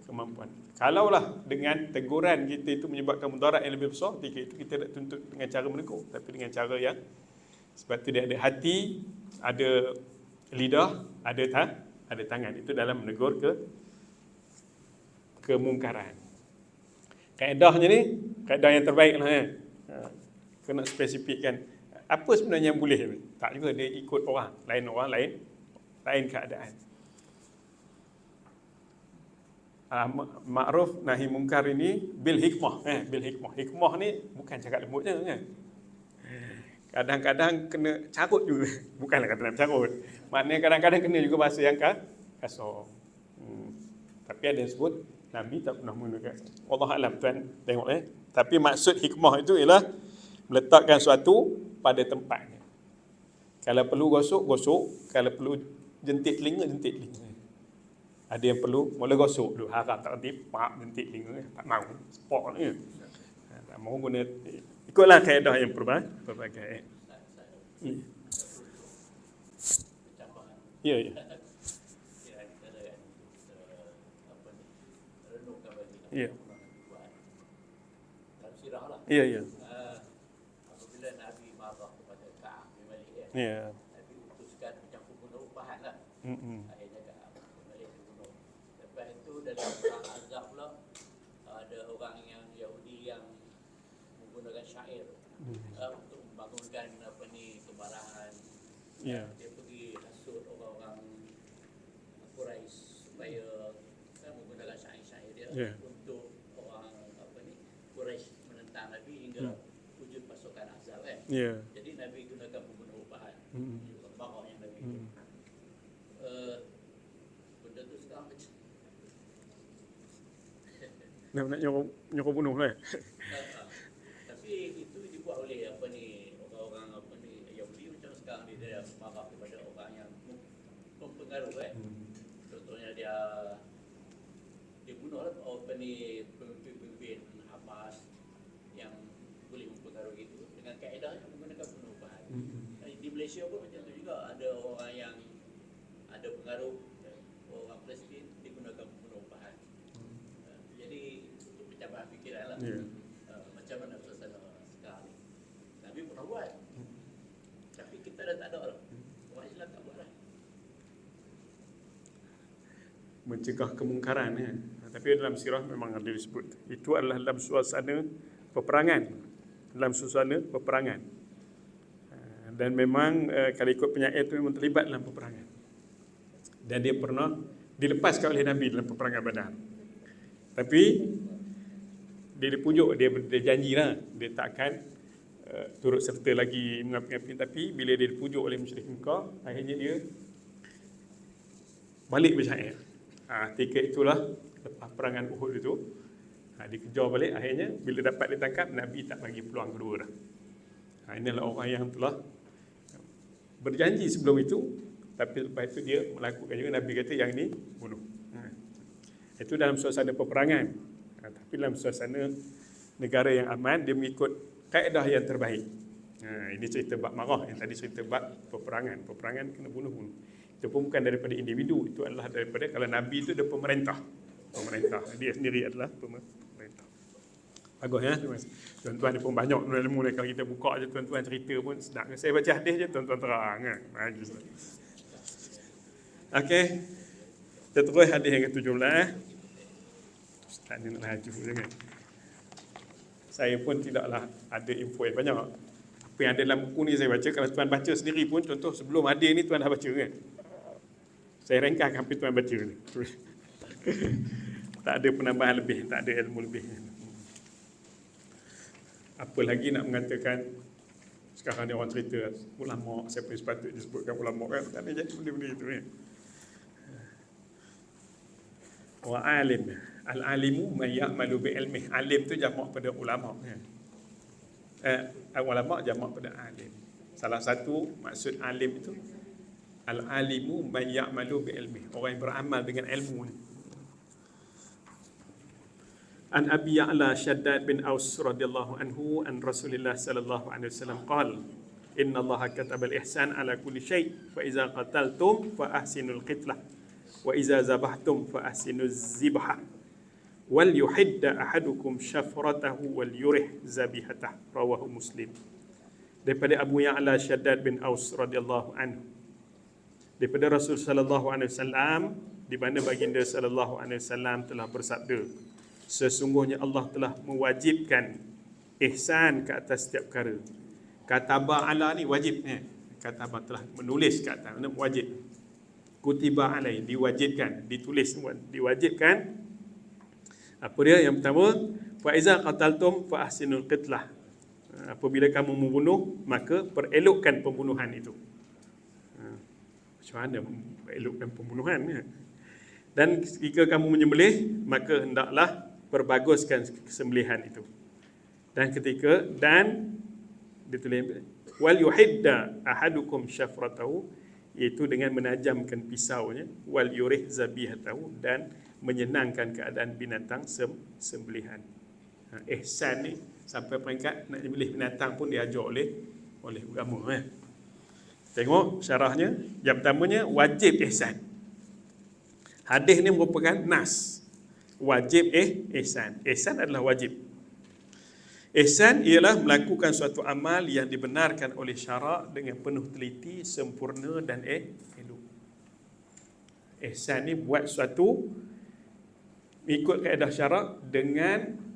Kemampuan. Kalaulah dengan teguran kita itu menyebabkan mudarat yang lebih besar, ketika itu kita nak tuntut dengan cara menegur, tapi dengan cara yang sebab tu dia ada hati, ada lidah, ada tangan. Itu dalam menegur kemungkaran. Kaedahnya ni, kaedah yang terbaik lah kena spesifikkan apa sebenarnya yang boleh. Tak juga dia ikut orang lain keadaan. Ma'ruf nahi mungkar ini bil hikmah. Bil hikmah. Hikmah ni bukan cakap lembutnya kan. Kadang-kadang kena carut juga. Bukanlah kata nak carut. Maknanya kadang-kadang kena juga bahasa yang kasar. Tapi ada yang sebut Nabi tak pernah menggunakan. Allah alam, tuan tengok Tapi maksud hikmah itu ialah meletakkan sesuatu pada tempatnya. Kalau perlu gosok. Kalau perlu jentik telinga. Ada yang perlu mula gosok dulu. Harap tak nanti jentik telinga. Tak mahu. Sport ni. Tak mahu guna. Ikutlah kaedah yang berbagai. Ya. Ya. Ya. Apabila Nabi marah kepada Ka'ab bin Malik, Ya. Nabi utuskan macam pembunuh upahan lah. Akhirnya Ka'ab bin Malik dibunuh. Lepas itu dalam perang Azab pula, ada orang yang Yahudi yang menggunakan syair untuk membangunkan kemarahan. Ya. Dia pergi hasut orang-orang Quraisy supaya menggunakan syair-syair dia. Ya. Untuk orang Quraisy menentang Nabi hingga wujud pasukan Ahzab Ya. Jadi Nabi gunakan pembunuh upahan. Marah yang Nabi benda tu sekarang macam Nak nyuruh bunuh lah. tapi itu dibuat oleh orang-orang Yahudi macam sekarang dia marah kepada orang yang mempengaruh Contohnya dia bunuh pemimpin Hamas yang boleh mempengaruhi itu dengan kaedah yang menggunakan pembunuh upahan. Di Malaysia pun macam tu juga, ada orang yang ada pengaruh orang Palestin digunakan pembunuh upahan. Jadi untuk pencabaran fikiran lah. Macam mana suasana sekarang ni. Nabi pernah buat. Tapi kita dah tak ada lah. Orang Islam tak buat lah. Mencegah kemungkaran Tapi dalam sirah memang ada disebut. Itu adalah dalam suasana peperangan. Dan memang kalau ikut penyair itu memang terlibat dalam peperangan. Dan dia pernah dilepaskan oleh Nabi dalam peperangan Badar. Tapi dia dipujuk, dia janjilah dia takkan turut serta lagi mengapi-api. Tapi bila dia dipujuk oleh musyrik Mekah, akhirnya dia balik bersyair. Ketika itulah lepas perangan Uhud itu, dikejar balik. Akhirnya bila dapat ditangkap, Nabi tak bagi peluang kedua dah. Inilah orang yang telah berjanji sebelum itu, tapi lepas itu dia melakukan juga. Nabi kata yang ini bunuh. Itu dalam suasana peperangan. Tapi dalam suasana negara yang aman, dia mengikut kaedah yang terbaik. Ini cerita bab marah. Yang tadi cerita bab peperangan. Peperangan kena bunuh. Itu pun bukan daripada individu. Itu adalah daripada, kalau Nabi itu dia pemerintah. Dia sendiri adalah pemerintah. Bagus terima kasih. Tuan-tuan ni pun banyak ilmu ni. Kalau kita buka je tuan-tuan cerita pun sedap. Saya baca hadis je tuan-tuan terang Bagus. Okey. Kita terus hadis yang ke-17. Ustaz ni nak laju jangan. Saya pun tidaklah ada info yang banyak. Apa yang ada dalam buku ni saya baca. Kalau tuan baca sendiri pun, contoh sebelum hadis ni tuan dah baca kan. Saya ringkas hampir tuan baca ni. Tak ada penambahan lebih, tak ada ilmu lebih. Apa lagi nak mengatakan sekarang ni orang cerita ulama, siapa yang sepatutnya disebutkan ulama kan, tak ada jadi benda-benda itu kan. Wa alim, al-alimu man ya'malu bi ilmih. Alim tu jamak pada ulama kan. Ulama jamak pada alim. Salah satu maksud alim itu Al-alimu man ya'malu bi ilmi. Orang yang beramal dengan ilmu ni. An Abi Ya'la Shaddad bin Aus radhiyallahu anhu an Rasulillah sallallahu alaihi wasallam qala inna Allah kataba al-ihsan ala kulli syai' fa iza qataltum fa ahsinul qitlah wa iza zabahtum fa ahsinuz zibha wal yuhidda ahadukum syafratahu wal yurih zabihatah. Rawahu Muslim. Daripada Abu Ya'la Shaddad bin Aus radhiyallahu anhu, daripada Rasul sallallahu alaihi wasallam, di mana baginda sallallahu alaihi wasallam telah bersabda, sesungguhnya Allah telah mewajibkan ihsan ke atas setiap perkara. Kataba ala ni wajib ni. Kataba telah menulis ke atas, wajib. Kutiba alai, diwajibkan, ditulis, diwajibkan. Apa dia? Yang pertama, fa iza qataltum fa ahsinul qitlah. Apabila kamu membunuh, maka perelokkan pembunuhan itu. Macam mana elokkan pembunuhan ni? Dan jika kamu menyembelih, maka hendaklah perbaguskan kesembelihan itu. Dan ditulis wal yuhidda ahadukum syafratahu, iaitu dengan menajamkan pisaunya, wal yurih zabihatahu, dan menyenangkan keadaan binatang sembelihan. Ihsan ni sampai peringkat nak menyembelih binatang pun diajar oleh agama. Tengok syarahnya. Yang pertamanya wajib ihsan. Hadis ni merupakan nas. Wajib ihsan. Ihsan adalah wajib. Ihsan ialah melakukan suatu amal yang dibenarkan oleh syarak dengan penuh teliti, sempurna dan elok. Ihsan ni buat suatu ikut kaedah syarak dengan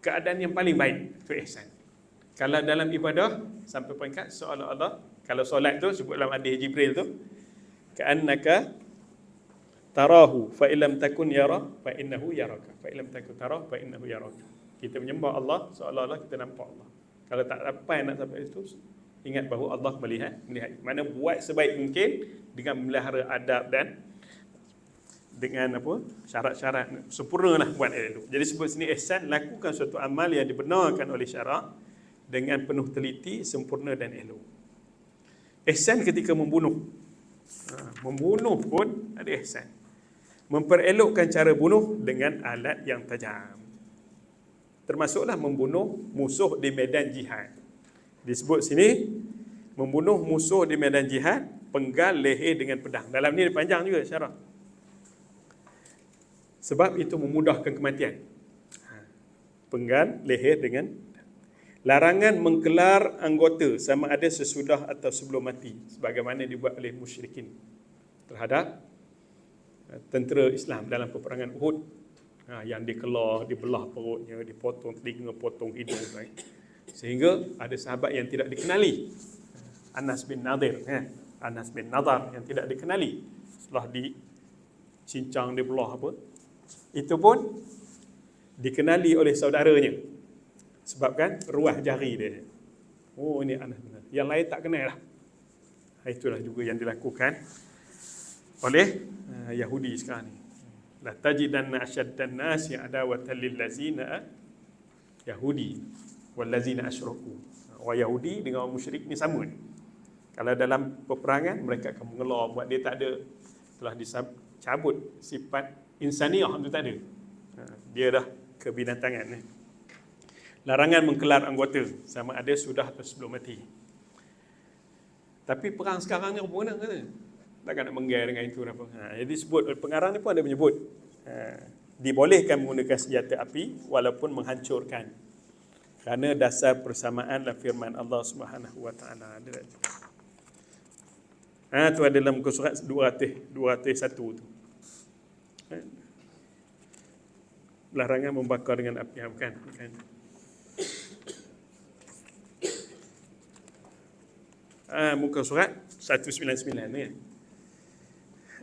keadaan yang paling baik. Itu ihsan. Kalau dalam ibadah sampai peringkat seolah-olah, kalau solat tu sebut dalam hadis Jibril tu, ka'annaka tarahu fa illam takun yara fa innahu yaraka, fa illam takun tarahu fa innahu yaraka. Kita menyembah Allah seolah-olah kita nampak Allah. Kalau tak sampai nak sampai itu, ingat bahawa Allah melihat. Mana buat sebaik mungkin dengan memelihara adab dan dengan syarat-syarat sempurnalah buat itu. Jadi sebut sini ihsan, lakukan suatu amal yang dibenarkan oleh syarak dengan penuh teliti, sempurna dan elok. Ihsan ketika membunuh. Membunuh pun ada ihsan. Memperelokkan cara bunuh dengan alat yang tajam. Termasuklah membunuh musuh di medan jihad. Disebut sini, membunuh musuh di medan jihad, penggal leher dengan pedang. Dalam ni panjang juga syarah. Sebab itu memudahkan kematian. Penggal leher dengan larangan mengkelar anggota sama ada sesudah atau sebelum mati, sebagaimana dibuat oleh musyrikin terhadap tentera Islam dalam peperangan Uhud. Yang dikelar, dibelah perutnya, dipotong telinga, potong hidung, sehingga ada sahabat yang tidak dikenali, Anas bin Nadir, Anas bin Nadar yang tidak dikenali, setelah dicincang, dibelah itu pun dikenali oleh saudaranya, sebabkan ruah jari dia. Oh, ini Anas bin Nadar, yang lain tak kenal lah. Itulah juga yang dilakukan oleh Yahudi sekarang ni. La tajidanna asyaddan nasi adawatan lil ladzina Yahudi wal ladzina asyraku. Orang Yahudi dengan orang musyrik ni sama. Kalau dalam peperangan mereka akan mengelar, buat dia tak ada, telah dicabut sifat insaniah tu tak ada. Dia dah kebinatangan ni. Larangan mengkelar anggota sama ada sudah atau sebelum mati. Tapi perang sekarang ni apa guna kata? Takkan nak menggai dengan itu apa. Jadi sebut pengarang ni pun ada menyebut dibolehkan menggunakan senjata api walaupun menghancurkan, kerana dasar persamaan dalam firman Allah Subhanahu wa taala. Tu ada dalam muka surat 201 tu. Larangan membakar dengan api, bukan. Muka surat 199 ni.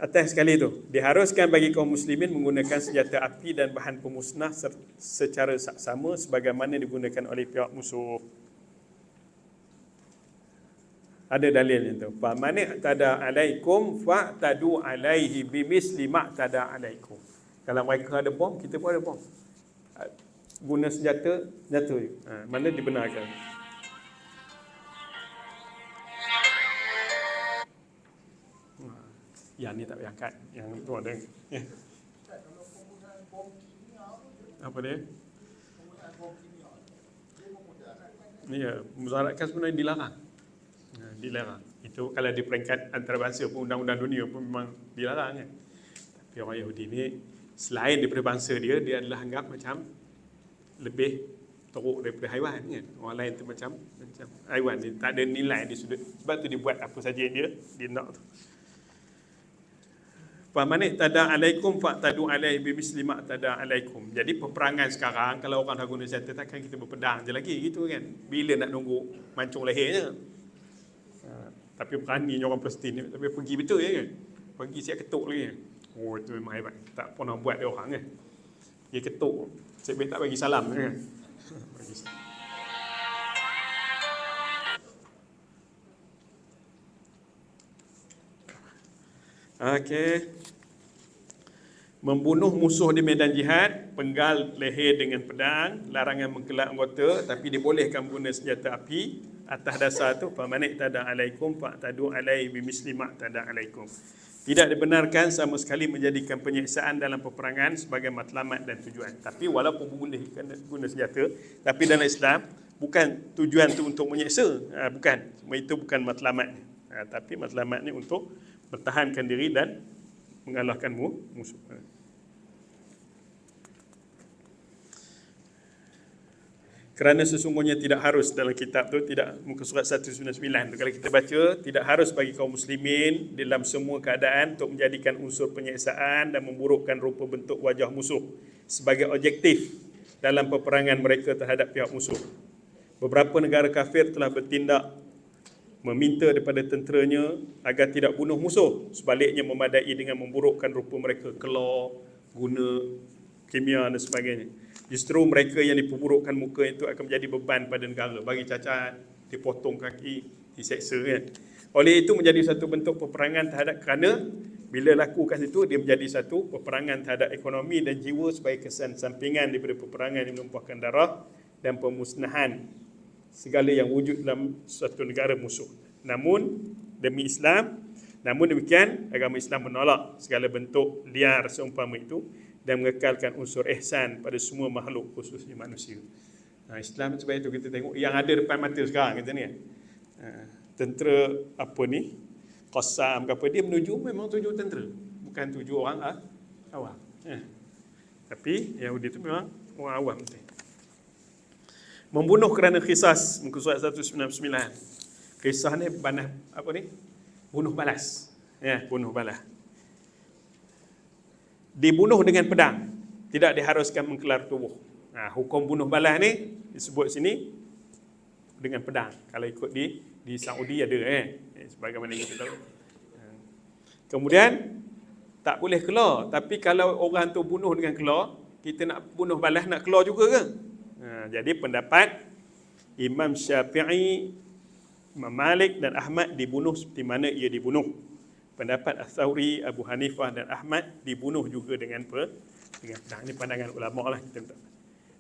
Atas sekali tu, diharuskan bagi kaum muslimin menggunakan senjata api dan bahan pemusnah secara saksama sebagaimana digunakan oleh pihak musuh. Ada dalilnya tu. Fa man i'tada alaikum fa'tadu alaihi bimisli ma'tada alaikum. Kalau mereka ada bom, kita pun ada bom. Guna senjata tu. Mana dibenarkan. Yang ni tak payah angkat. Yang tu ada. Kalau penggunaan bom kimia tu, Apa dia? penggunaan bom kimia dia memudaratkan. Ya, mudaratkan sebenarnya dilarang. Dilarang. Itu kalau di peringkat antarabangsa pun undang-undang dunia pun memang dilarang kan. Tapi orang Yahudi ni selain daripada bangsa dia adalah anggap macam lebih teruk daripada haiwan kan. Orang lain tu macam haiwan, dia tak ada nilai di sudut. Sebab tu dia buat apa saja dia nak tu. Fa man tada alaikum fa tadu alaihi bimisli ma tada alaikum. Jadi peperangan sekarang kalau orang dah guna senjata takkan kita berpedang je lagi gitu kan. Bila nak nunggu mancung lehernya. Tapi beraninya orang Palestin ni, tapi pergi betul je kan. Pergi siap ketuk lagi kan. Oh itu memang hebat. Tak pernah buat dia orang kan. Dia ketuk. Sebab tak bagi salam kan. Bagi salam. Okey. Membunuh musuh di medan jihad, penggal leher dengan pedang, larangan mengkelak anggota, tapi dibolehkan guna senjata api atas dasar tu famanik tada alaikum fa'tadu alaihi bimisli ma tada alaikum. Tidak dibenarkan sama sekali menjadikan penyiksaan dalam peperangan sebagai matlamat dan tujuan. Tapi walaupun bolehkan guna senjata, tapi dalam Islam bukan tujuan tu untuk menyiksa, bukan. Itu bukan matlamat. Tapi matlamat ni untuk bertahankan diri dan mengalahkan musuh. Kerana sesungguhnya tidak harus dalam kitab tu, tidak muka surat 199 tu, kalau kita baca, tidak harus bagi kaum muslimin dalam semua keadaan untuk menjadikan unsur penyiksaan dan memburukkan rupa bentuk wajah musuh sebagai objektif dalam peperangan mereka terhadap pihak musuh. Beberapa negara kafir telah bertindak meminta daripada tenteranya agar tidak bunuh musuh, sebaliknya memadai dengan memburukkan rupa mereka, kelar, guna kimia dan sebagainya. Justru mereka yang diperburukkan muka itu akan menjadi beban pada negara, bagi cacat, dipotong kaki, diseksa kan. Oleh itu menjadi satu bentuk peperangan terhadap, kerana bila lakukan itu dia menjadi satu peperangan terhadap ekonomi dan jiwa sebagai kesan sampingan daripada peperangan yang menumpahkan darah dan pemusnahan segala yang wujud dalam suatu negara musuh. Namun demikian agama Islam menolak segala bentuk liar seumpama itu dan mengekalkan unsur ihsan pada semua makhluk, khususnya manusia. Islam sebab itu kita tengok yang ada depan mata sekarang kita ni. Tentera apa ni? Qassam ke apa, dia menuju memang tuju tentera, bukan tuju orang awam. Tapi Yahudi itu memang orang awam. Membunuh kerana qisas, muka surat 199. Qisas ni banah apa ni? Bunuh balas. Bunuh balas. Dibunuh dengan pedang, tidak diharuskan mengkelar tubuh. Hukum bunuh balas ni disebut sini dengan pedang. Kalau ikut di Saudi ada sebagaimana kita tahu. Kemudian tak boleh kelar, tapi kalau orang tu bunuh dengan kelar, kita nak bunuh balas nak kelar juga ke? Jadi pendapat Imam Syafi'i, Imam Malik dan Ahmad dibunuh seperti mana ia dibunuh. Pendapat Ats-Tsauri, Abu Hanifah dan Ahmad dibunuh juga dengan pedang. Ini pandangan ulama lah.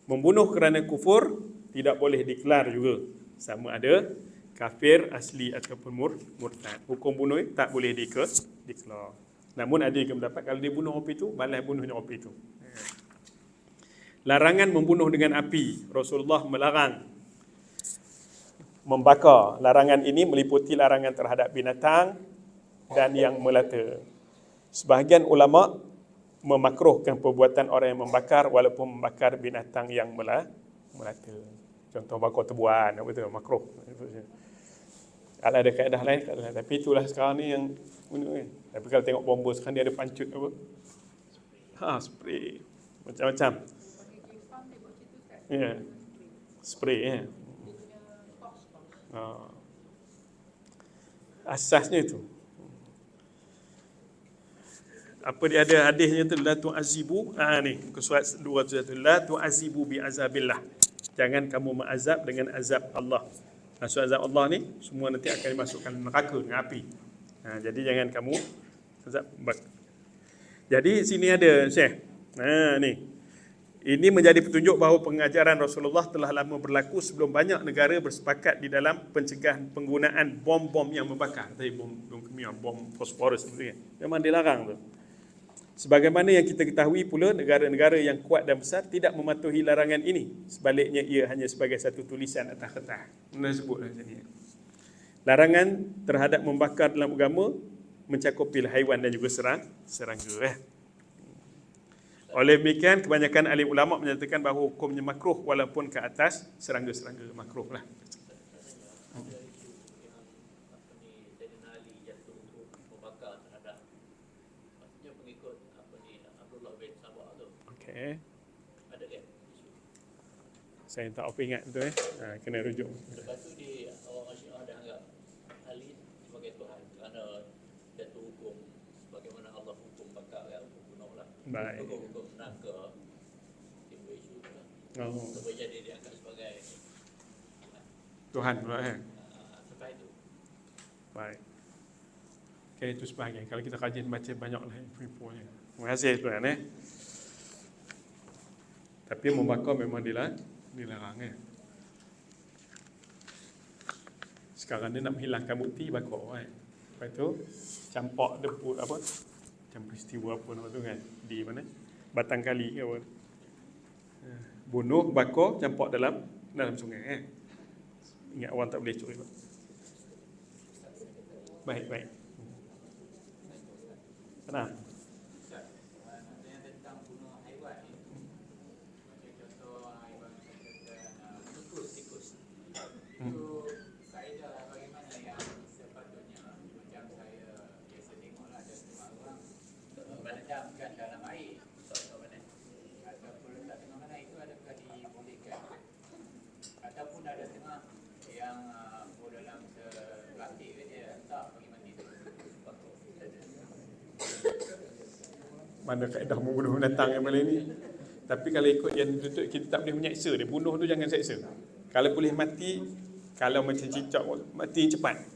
Membunuh kerana kufur tidak boleh dikelar juga, sama ada kafir asli ataupun murtad. Hukum bunuh tak boleh dikelar. Namun ada yang pendapat kalau dia bunuh api itu, balas bunuhnya api itu. Larangan membunuh dengan api. Rasulullah melarang membakar. Larangan ini meliputi larangan terhadap binatang dan yang melata. Sebahagian ulama memakruhkan perbuatan orang yang membakar walaupun membakar binatang yang melata. Contoh bakar tebuan, apa tu, makruh. Ada kaedah lain, tapi itulah sekarang ni yang guna. Tapi kalau tengok bomba sekarang dia ada pancut apa? Spray. Macam-macam. Spray asasnya itu. Apa dia ada hadisnya tu, la tu'azibu, ni surat 201, la tu'azibu bi azabillah. Jangan kamu mengazab dengan azab Allah. Maksud azab Allah ni semua nanti akan dimasukkan neraka dengan api. Jadi jangan kamu azab. Jadi sini ada Syekh. Ni Ini menjadi petunjuk bahawa pengajaran Rasulullah telah lama berlaku sebelum banyak negara bersepakat di dalam pencegahan penggunaan bom-bom yang membakar. Tadi bom kimia, bom fosforus itu kan. Memang dilarang tu. Sebagaimana yang kita ketahui pula, negara-negara yang kuat dan besar tidak mematuhi larangan ini. Sebaliknya ia hanya sebagai satu tulisan atas kertas. Mana sebutlah macam ni. Larangan terhadap membakar dalam agama mencakupi haiwan dan juga serangga. Oleh demikian, kebanyakan alim ulama menyatakan bahawa hukumnya makruh walaupun ke atas serangga-serangga, makruh lah. Ada isu yang Sayyidina Ali jatuh untuk membakar terhadap maksudnya pengikut Abdullah bin Sabah tu. Okey. Ada kan isu. Saya tak apa ingat tu kena rujuk. Lepas tu orang Syiah dah anggap Ali sebagai Tuhan kerana jatuh hukum sebagaimana Allah hukum bakar kan, hukum bunuh lah. Baik. Hukum neraka timbul isu tu lah. Oh, Supaya jadi dianggap sebagai Tuhan pula sampai itu. Baik. Okey, itu sebahagian. Kalau kita rajin baca banyaklah info-infonya. Terima kasih tuan Tapi membakar memang dilarang Sekarang dia nak menghilangkan bukti bakar Lepas tu campak depu apa? Macam peristiwa apa nama tu kan? Di mana? Batang Kali ke apa? Bunuh, bakar, campak dalam sungai Ingat orang tak boleh curi. Baik. Tenang. Yang tentang bunuh haiwan ni, macam contoh haiwan tikus. Itu kaedah bagaimana yang sepatutnya, macam saya biasa tengoklah ada setengah orang menendamkan dalam air ataupun letak tengah mana itu adakah dibolehkan, ataupun ada setengah yang dalam plastik dia letak bagi mandi tu. Mana kaedah membunuh binatang yang paling ni. Tapi kalau ikut yang tutup, kita tak boleh menyeksa dia. Bunuh tu jangan seksa. Kalau boleh mati, kalau macam cicak mati cepat.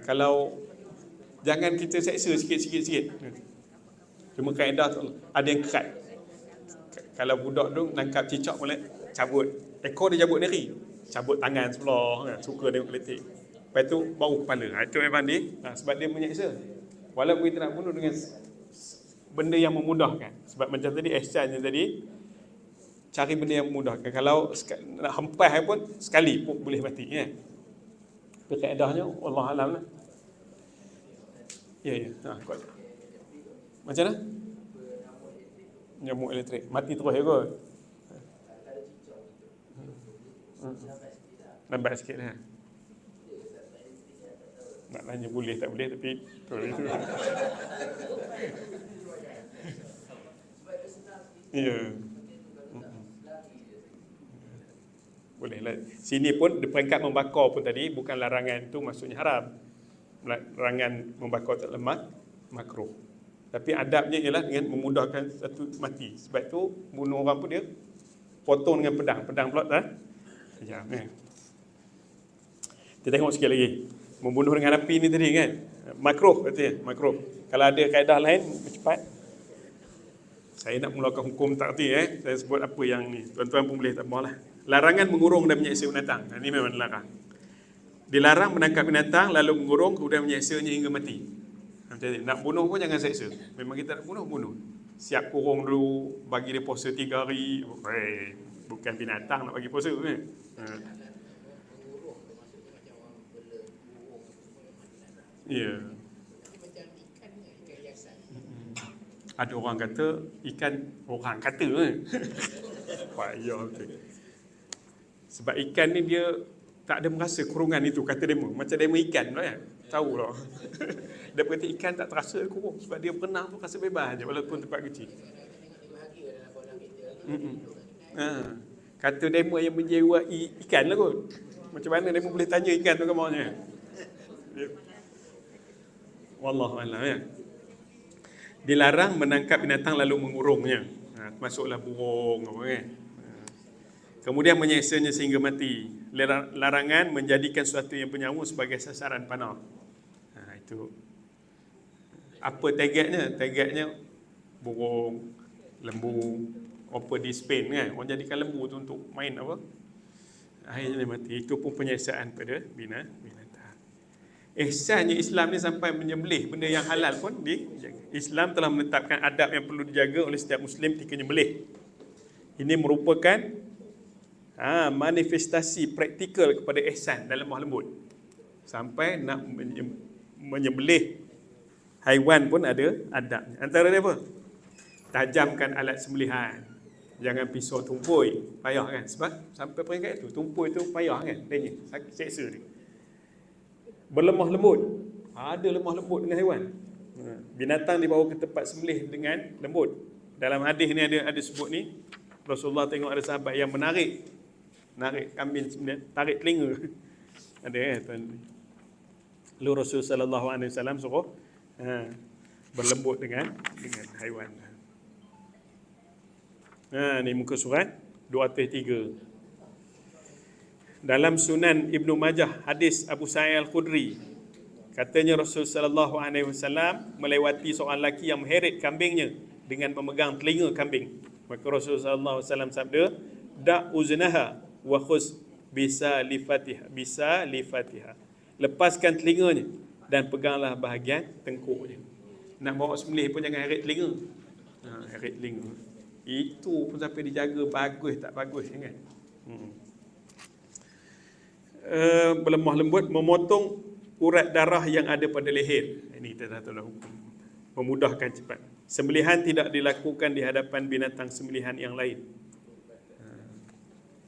Kalau jangan kita seksa sikit. Cuma kaedah tu ada yang kerat. Kalau budak tu nangkap cicak boleh cabut ekor dia, cabut diri, cabut tangan sebelah, suka dia keletik. Lepas tu baru kepala. Itu memang dia sebab dia menyeksa. Walaupun kita nak bunuh dengan benda yang memudahkan. Sebab macam tadi ihsan yang tadi, cari benda yang memudahkan. Kalau nak hempas pun sekali pun boleh mati kan. Tapi kaedahnya wallah alam lah. Ya. Kuat. Macam mana? Nyamuk elektrik mati terus kot. Lambat sikit lah. Nak tanya boleh tak boleh, tapi itu. Ya. Boleh lah. Sini pun di peringkat membakar pun tadi, bukan larangan tu maksudnya haram. Larangan membakar tak lemak, makruh. Tapi adabnya ialah dengan memudahkan satu mati. Sebab tu bunuh orang pun dia potong dengan pedang. Pedang pula tajam. Kita tengok sikit lagi. Membunuh dengan api ni tadi kan. Makruh katanya, makruh. Kalau ada kaedah lain, cepat. Saya nak mulakan hukum tak erti Saya sebut apa yang ni. Tuan-tuan pun boleh tak malah. Larangan mengurung dan menyeksa binatang. Ini memang dilarang. Dilarang menangkap binatang lalu mengurung kemudian menyeksanya hingga mati. Macam ni. Nak bunuh pun jangan seksa. Memang kita nak bunuh. Siap kurung dulu, bagi dia puasa 3 hari. Bukan binatang nak bagi puasa kan. Ya. Ada orang kata ikan, orang kata payah betul. Sebab ikan ni dia tak ada merasa kurungan itu, kata demo. Macam demo ikan lah kan. Tahu lah. Dia kata ikan tak terasa kurung sebab dia berenang tu rasa bebas je walaupun tempat kecil. Kata demo yang menyewa ikan lah kot. Macam mana demo boleh tanya ikan tu ke maunya? Wallahualam ya. Dilarang menangkap binatang lalu mengurungnya. Masuklah burung apa kan. Kemudian menyeksanya sehingga mati. Larangan menjadikan sesuatu yang bernyawa sebagai sasaran panah. Itu. Apa targetnya? Targetnya burung, lembu, Apa di Spain kan, orang jadikan lembu tu untuk main apa, akhirnya dia mati. Itu pun penyiasaan pada binatang. Ihsannya Islam ni sampai menyembelih benda yang halal pun dijaga. Islam telah menetapkan adab yang perlu dijaga oleh setiap Muslim ketika menyembelih. Ini merupakan manifestasi praktikal kepada ihsan dan lemah lembut. Sampai nak menyembelih haiwan pun ada adabnya. Antara dia apa? Tajamkan alat sembelihan. Jangan pisau tumpui, payah kan? Sebab sampai peringkat itu, tumpui tu payah kan? Dia sakit, seksa dia. Berlemah lembut. Ada lemah lembut dengan haiwan. Binatang dibawa ke tempat sembelih dengan lembut. Dalam hadis ni ada sebut ni, Rasulullah tengok ada sahabat yang menarik kambing sembelih, tarik telinga. Ada tuan. Lalu Rasul sallallahu alaihi wasallam suruh berlembut dengan haiwan. Ni muka surat 203. Dalam Sunan Ibnu Majah, hadis Abu Sa'id Al-Khudri, katanya Rasul sallallahu alaihi wasallam melewati seorang lelaki yang mengheret kambingnya dengan memegang telinga kambing. Maka Rasul sallallahu alaihi wasallam sabda, "Da' uznaha wa khus bisa lifatiha." Lepaskan telinganya dan peganglah bahagian tengkuknya. Nak bawa sembelih pun jangan heret telinga. Heret telinga. Itu pun sampai dijaga bagus tak bagus kan. Berlemah lembut, memotong urat darah yang ada pada leher. Ini kita dah tahu hukum. Memudahkan cepat. Sembelihan tidak dilakukan di hadapan binatang sembelihan yang lain.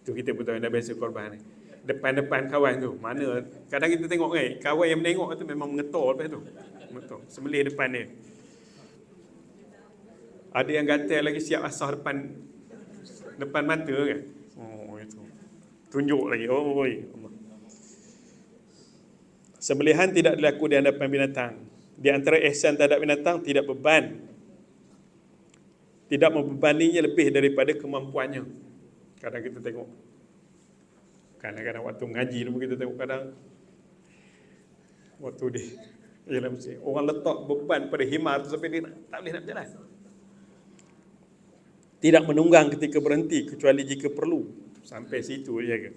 Itu kita pun tahu dah biasa korban ni. Depan-depan kawan tu. Mana kadang kita tengok kan, kawan yang menengok tu memang mengetor lepas tu. Mengetor. Sembelih depan dia. Ada yang gatal lagi siap asah depan mata kan. Oh itu. Tunjuk lagi. Oh Allah. Sembelihan tidak dilakukan di hadapan binatang. Di antara ihsan terhadap binatang tidak beban. Tidak membebaninya lebih daripada kemampuannya. Kadang kita tengok. Kadang-kadang waktu mengaji dulu kita tengok kadang waktu dia orang letak beban pada himar tu sampai dia tak boleh nak berjalan. Tidak menunggang ketika berhenti kecuali jika perlu. Sampai situ je ke.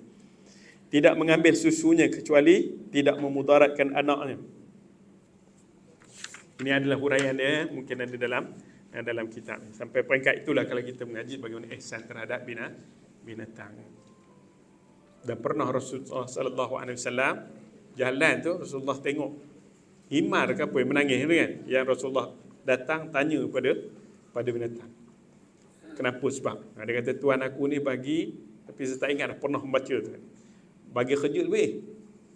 Tidak mengambil susunya kecuali tidak memudaratkan anaknya. Ini adalah huraian dia, mungkin ada dalam kitab. Sampai peringkat itulah kalau kita mengaji bagaimana ihsan terhadap binatang. Dan pernah Rasulullah sallallahu alaihi wasallam jalan tu, Rasulullah tengok himar ke apa yang menangis tu kan. Yang Rasulullah datang tanya pada binatang. Kenapa sebab? Dia kata tuan aku ni bagi, tapi saya tak ingat dah pernah membaca tu. Bagi kerja lebih.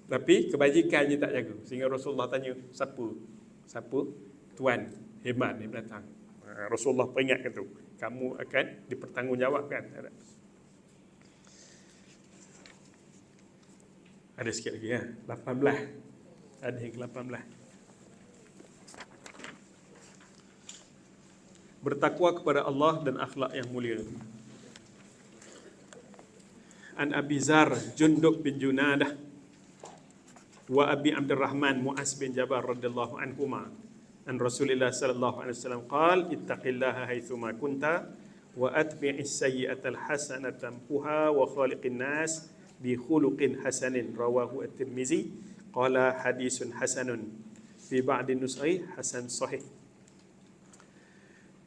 Tapi kebajikannya tak jaga. Sehingga Rasulullah tanya, siapa tuan hebat ni binatang. Rasulullah peringatkan tu. Kamu akan dipertanggungjawabkan. Ada sikit lagi 18. Ada yang ke-18. Bertakwa kepada Allah dan akhlak yang mulia. An Abi Zar Jundub bin Junadah wa Abi Abdurrahman Mu'az bin Jabal radhiyallahu anhuma an Rasulillah sallallahu alaihi wasallam qala ittaqillaha haitsu ma kunta wa atbi'is sayyi'atal hasanata tamhuha wa khaliqin nas bi khuluqin hasanin rawahu at-Tirmizi qala hadisun hasanun fi ba'di nusai hasan sahih.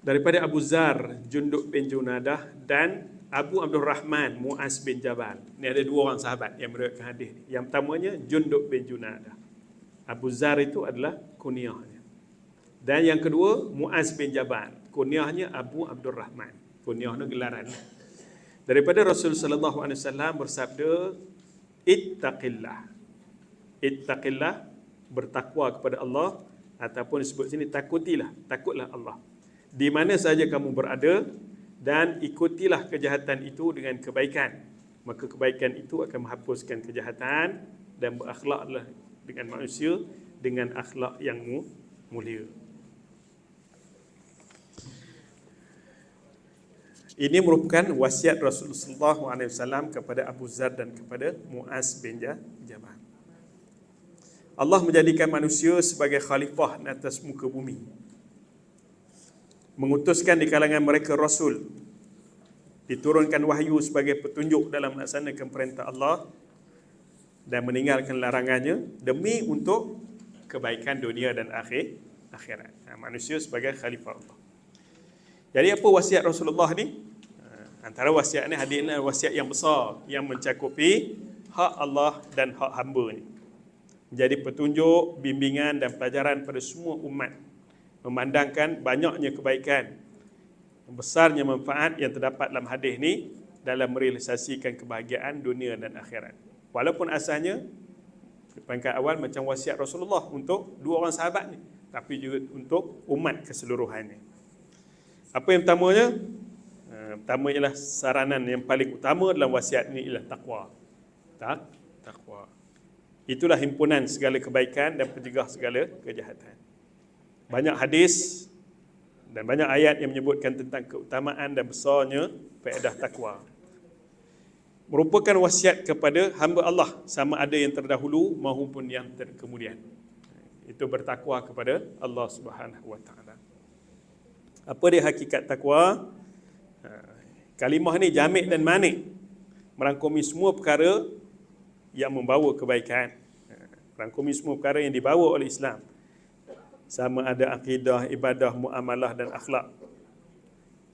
Daripada Abu Zar Jundub bin Junadah dan Abu Abdurrahman Mu'az bin Jabal. Ini ada dua orang sahabat yang meriwayatkan hadis ni. Yang pertamanya Jundub bin Junadah. Abu Zar itu adalah kunyahnya. Dan yang kedua Mu'az bin Jabal. Kunyahnya Abu Abdurrahman. Kunyahnya gelaran. Daripada Rasul sallallahu alaihi wasallam bersabda, ittaqillah. Ittaqillah, bertakwa kepada Allah, ataupun disebut sini takutilah, takutlah Allah. Di mana saja kamu berada, dan ikutilah kejahatan itu dengan kebaikan. Maka kebaikan itu akan menghapuskan kejahatan, dan berakhlaklah dengan manusia dengan akhlak yang mulia. Ini merupakan wasiat Rasulullah SAW kepada Abu Zar dan kepada Mu'az bin Jabal. Allah menjadikan manusia sebagai khalifah atas muka bumi. Mengutuskan di kalangan mereka Rasul diturunkan wahyu sebagai petunjuk dalam melaksanakan perintah Allah dan meninggalkan larangannya demi untuk kebaikan dunia dan akhirat. Manusia sebagai khalifah Allah. Jadi apa wasiat Rasulullah ni? Antara wasiat ni hadirnya wasiat yang besar yang mencakupi hak Allah dan hak hamba ni. Menjadi petunjuk, bimbingan dan pelajaran pada semua umat. Memandangkan banyaknya kebaikan, besarnya manfaat yang terdapat dalam hadis ni dalam merealisasikan kebahagiaan dunia dan akhirat. Walaupun asalnya pangkat awal macam wasiat Rasulullah untuk dua orang sahabat ni, tapi juga untuk umat keseluruhannya. Apa yang pertamanya? Pertama ialah saranan yang paling utama dalam wasiat ini ialah takwa. Takwa. Itulah himpunan segala kebaikan dan pencegah segala kejahatan. Banyak hadis dan banyak ayat yang menyebutkan tentang keutamaan dan besarnya faedah takwa. Merupakan wasiat kepada hamba Allah sama ada yang terdahulu maupun yang kemudian. Itu bertakwa kepada Allah Subhanahu wa taala. Apa dia hakikat takwa? Kalimah ni jamik dan manik, merangkumi semua perkara yang membawa kebaikan. Merangkumi semua perkara yang dibawa oleh Islam. Sama ada akidah, ibadah, muamalah dan akhlak.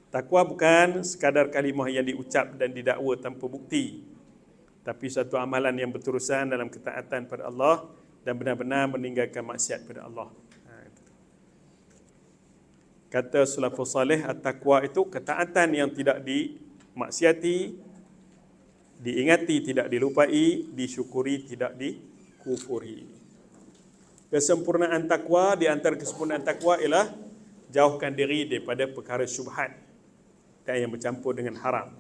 Takwa bukan sekadar kalimah yang diucap dan didakwa tanpa bukti, tapi satu amalan yang berterusan dalam ketaatan pada Allah dan benar-benar meninggalkan maksiat pada Allah. Kata salafus salih, at-taqwa itu ketaatan yang tidak dimaksiati, diingati tidak dilupai, disyukuri tidak dikufuri. Kesempurnaan takwa, di antara kesempurnaan takwa ialah jauhkan diri daripada perkara syubhat dan yang bercampur dengan haram.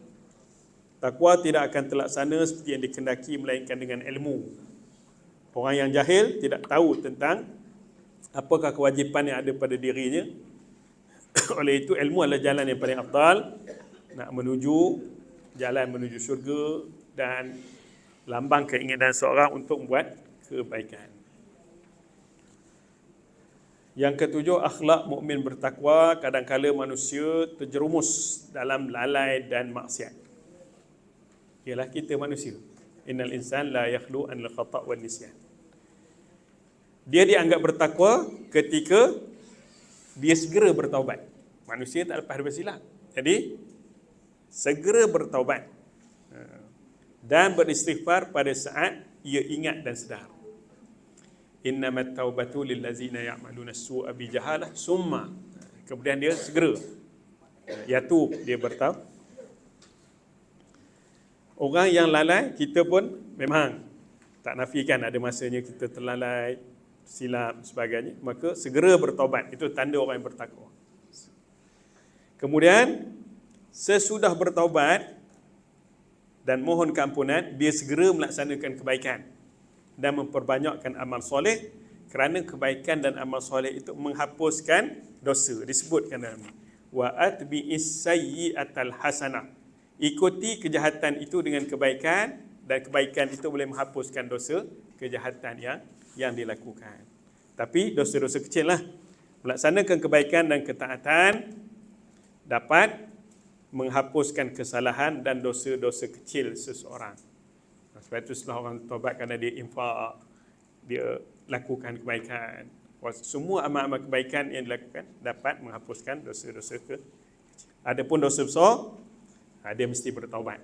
Takwa tidak akan terlaksana seperti yang dikehendaki melainkan dengan ilmu. Orang yang jahil tidak tahu tentang apakah kewajipan yang ada pada dirinya. Oleh itu ilmu adalah jalan yang paling afdal nak menuju jalan menuju syurga dan lambang keinginan seorang untuk membuat kebaikan. Yang ketujuh, akhlak mukmin bertakwa. Kadang-kala manusia terjerumus dalam lalai dan maksiat. Ialah kita manusia. Innal insan la yakhlu anil khata' wan nisyan. Dia dianggap bertakwa ketika dia segera bertaubat. Manusia tak lepas daripada silap. Jadi segera bertaubat dan beristighfar pada saat ia ingat dan sedar. Innamat taubatu lillazina ya'maluna as-su'a bi jahalah summa. Kemudian dia segera yatub, dia bertaubat. Orang yang lalai, kita pun memang tak nafikan ada masanya kita terlalai, silap sebagainya, maka segera bertaubat. Itu tanda orang yang bertakwa. Kemudian sesudah bertaubat dan mohon keampunan, dia segera melaksanakan kebaikan dan memperbanyakkan amal soleh, kerana kebaikan dan amal soleh itu menghapuskan dosa. Disebutkan dalam wa atbi'is sayyi'atal hasanah. Ikuti kejahatan itu dengan kebaikan, dan kebaikan itu boleh menghapuskan dosa kejahatan yang dilakukan. Tapi dosa-dosa kecil lah. Melaksanakan kebaikan dan ketaatan dapat menghapuskan kesalahan dan dosa-dosa kecil seseorang. Sebab itu setelah orang taubat kerana dia infak, dia lakukan kebaikan, semua amal-amal kebaikan yang dilakukan dapat menghapuskan dosa-dosa kecil. Adapun dosa besar, dia mesti bertaubat.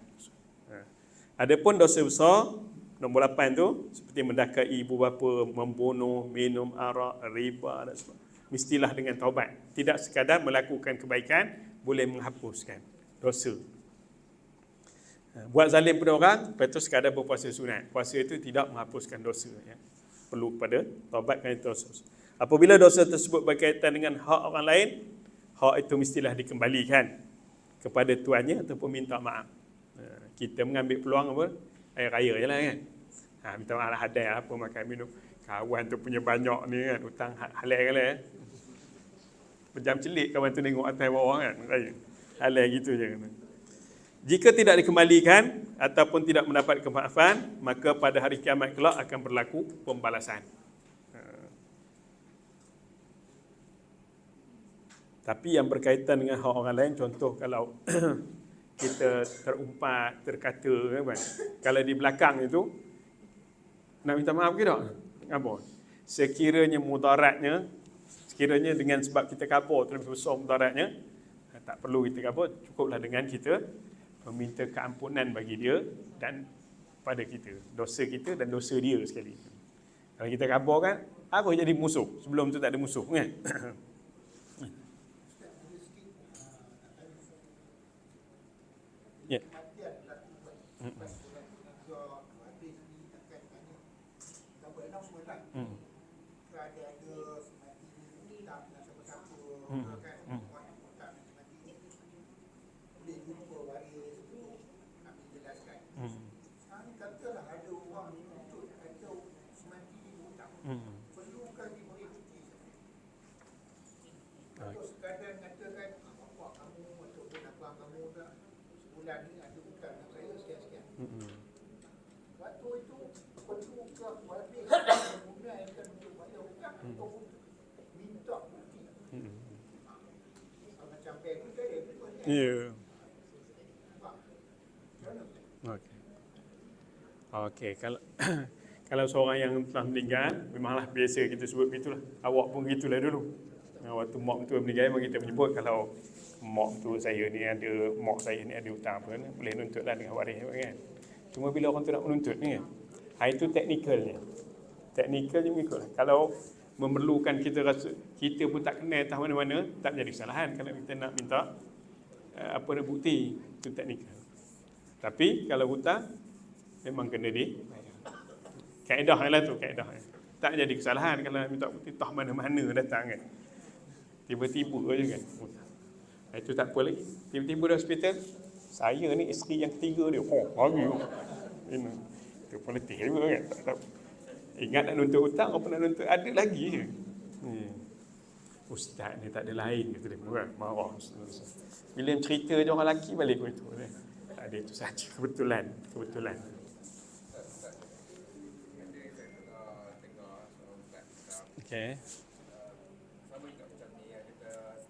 Adapun dosa besar, nombor 8 tu, seperti mendakai ibu bapa, membunuh, minum arak, riba dan sebagainya, mestilah dengan taubat. Tidak sekadar melakukan kebaikan boleh menghapuskan dosa. Buat zalim pada orang, lepas tu sekadar berpuasa sunat. Puasa itu tidak menghapuskan dosa. Perlu pada taubat kerana dosa. Apabila dosa tersebut berkaitan dengan hak orang lain, hak itu mestilah dikembalikan kepada tuannya ataupun minta maaf. Kita mengambil peluang apa? Air raya je lah kan. Minta maaf lah, hadai apa, makan minum. Kawan tu punya banyak ni kan, hutang halal kan lah. Pejam celik kawan tu tengok atas bawah kan. Halal gitu je kan. Jika tidak dikembalikan ataupun tidak mendapat kemaafan, maka pada hari kiamat kelak akan berlaku pembalasan. Tapi yang berkaitan dengan hak orang lain, contoh kalau kita terumpat, terkata kan. Kalau di belakang itu nak minta maaf ke tak? Apa? Sekiranya dengan sebab kita kabur terlebih besar mudaratnya, tak perlu kita kabur, cukuplah dengan kita meminta keampunan bagi dia dan pada kita, dosa kita dan dosa dia sekali. Kalau kita kabur kan, apa jadi musuh? Sebelum tu tak ada musuh kan? Ya. Sekadar katakan bapak kamu ataupun abang kamu tak sebulan ni ada hutang dengan saya sekian-sekian. Waktu itu perlukah waris menggunakan untuk bayar hutang ataupun minta bukti. Macam bank ni saya ada. Ya. Okey, kalau seorang yang telah meninggal, memanglah biasa kita sebut begitulah. Awak pun gitulah dulu. Waktu mak mentua meninggal, memang kita menyebut kalau mak mentua saya ni ada hutang apa, boleh nuntutlah dengan waris kan. Cuma bila orang tu nak menuntut ni kan, itu teknikalnya. Teknikalnya mengikutlah. Kalau memerlukan kita rasa kita pun tak kenal entah mana-mana, tak menjadi kesalahan kalau kita nak minta bukti, itu teknikal. Tapi kalau hutang memang kena kaedah lah tu, kaedah. Tak jadi kesalahan kalau nak minta bukti tah mana-mana datang kan. Tiba-tiba je kan. Itu tak apa lagi. Tiba-tiba di hospital, saya ni isteri yang ketiga dia. Lagi. Itu politik juga kan. Tak. Ingat nak nuntut hutang, apa nak nuntut, ada lagi je. Ustaz ni tak ada lain kata dia. Marah. Bila cerita je orang lelaki balik itu. Tak ada itu saja. Kebetulan. Okay. Sama juga macam ni yang kita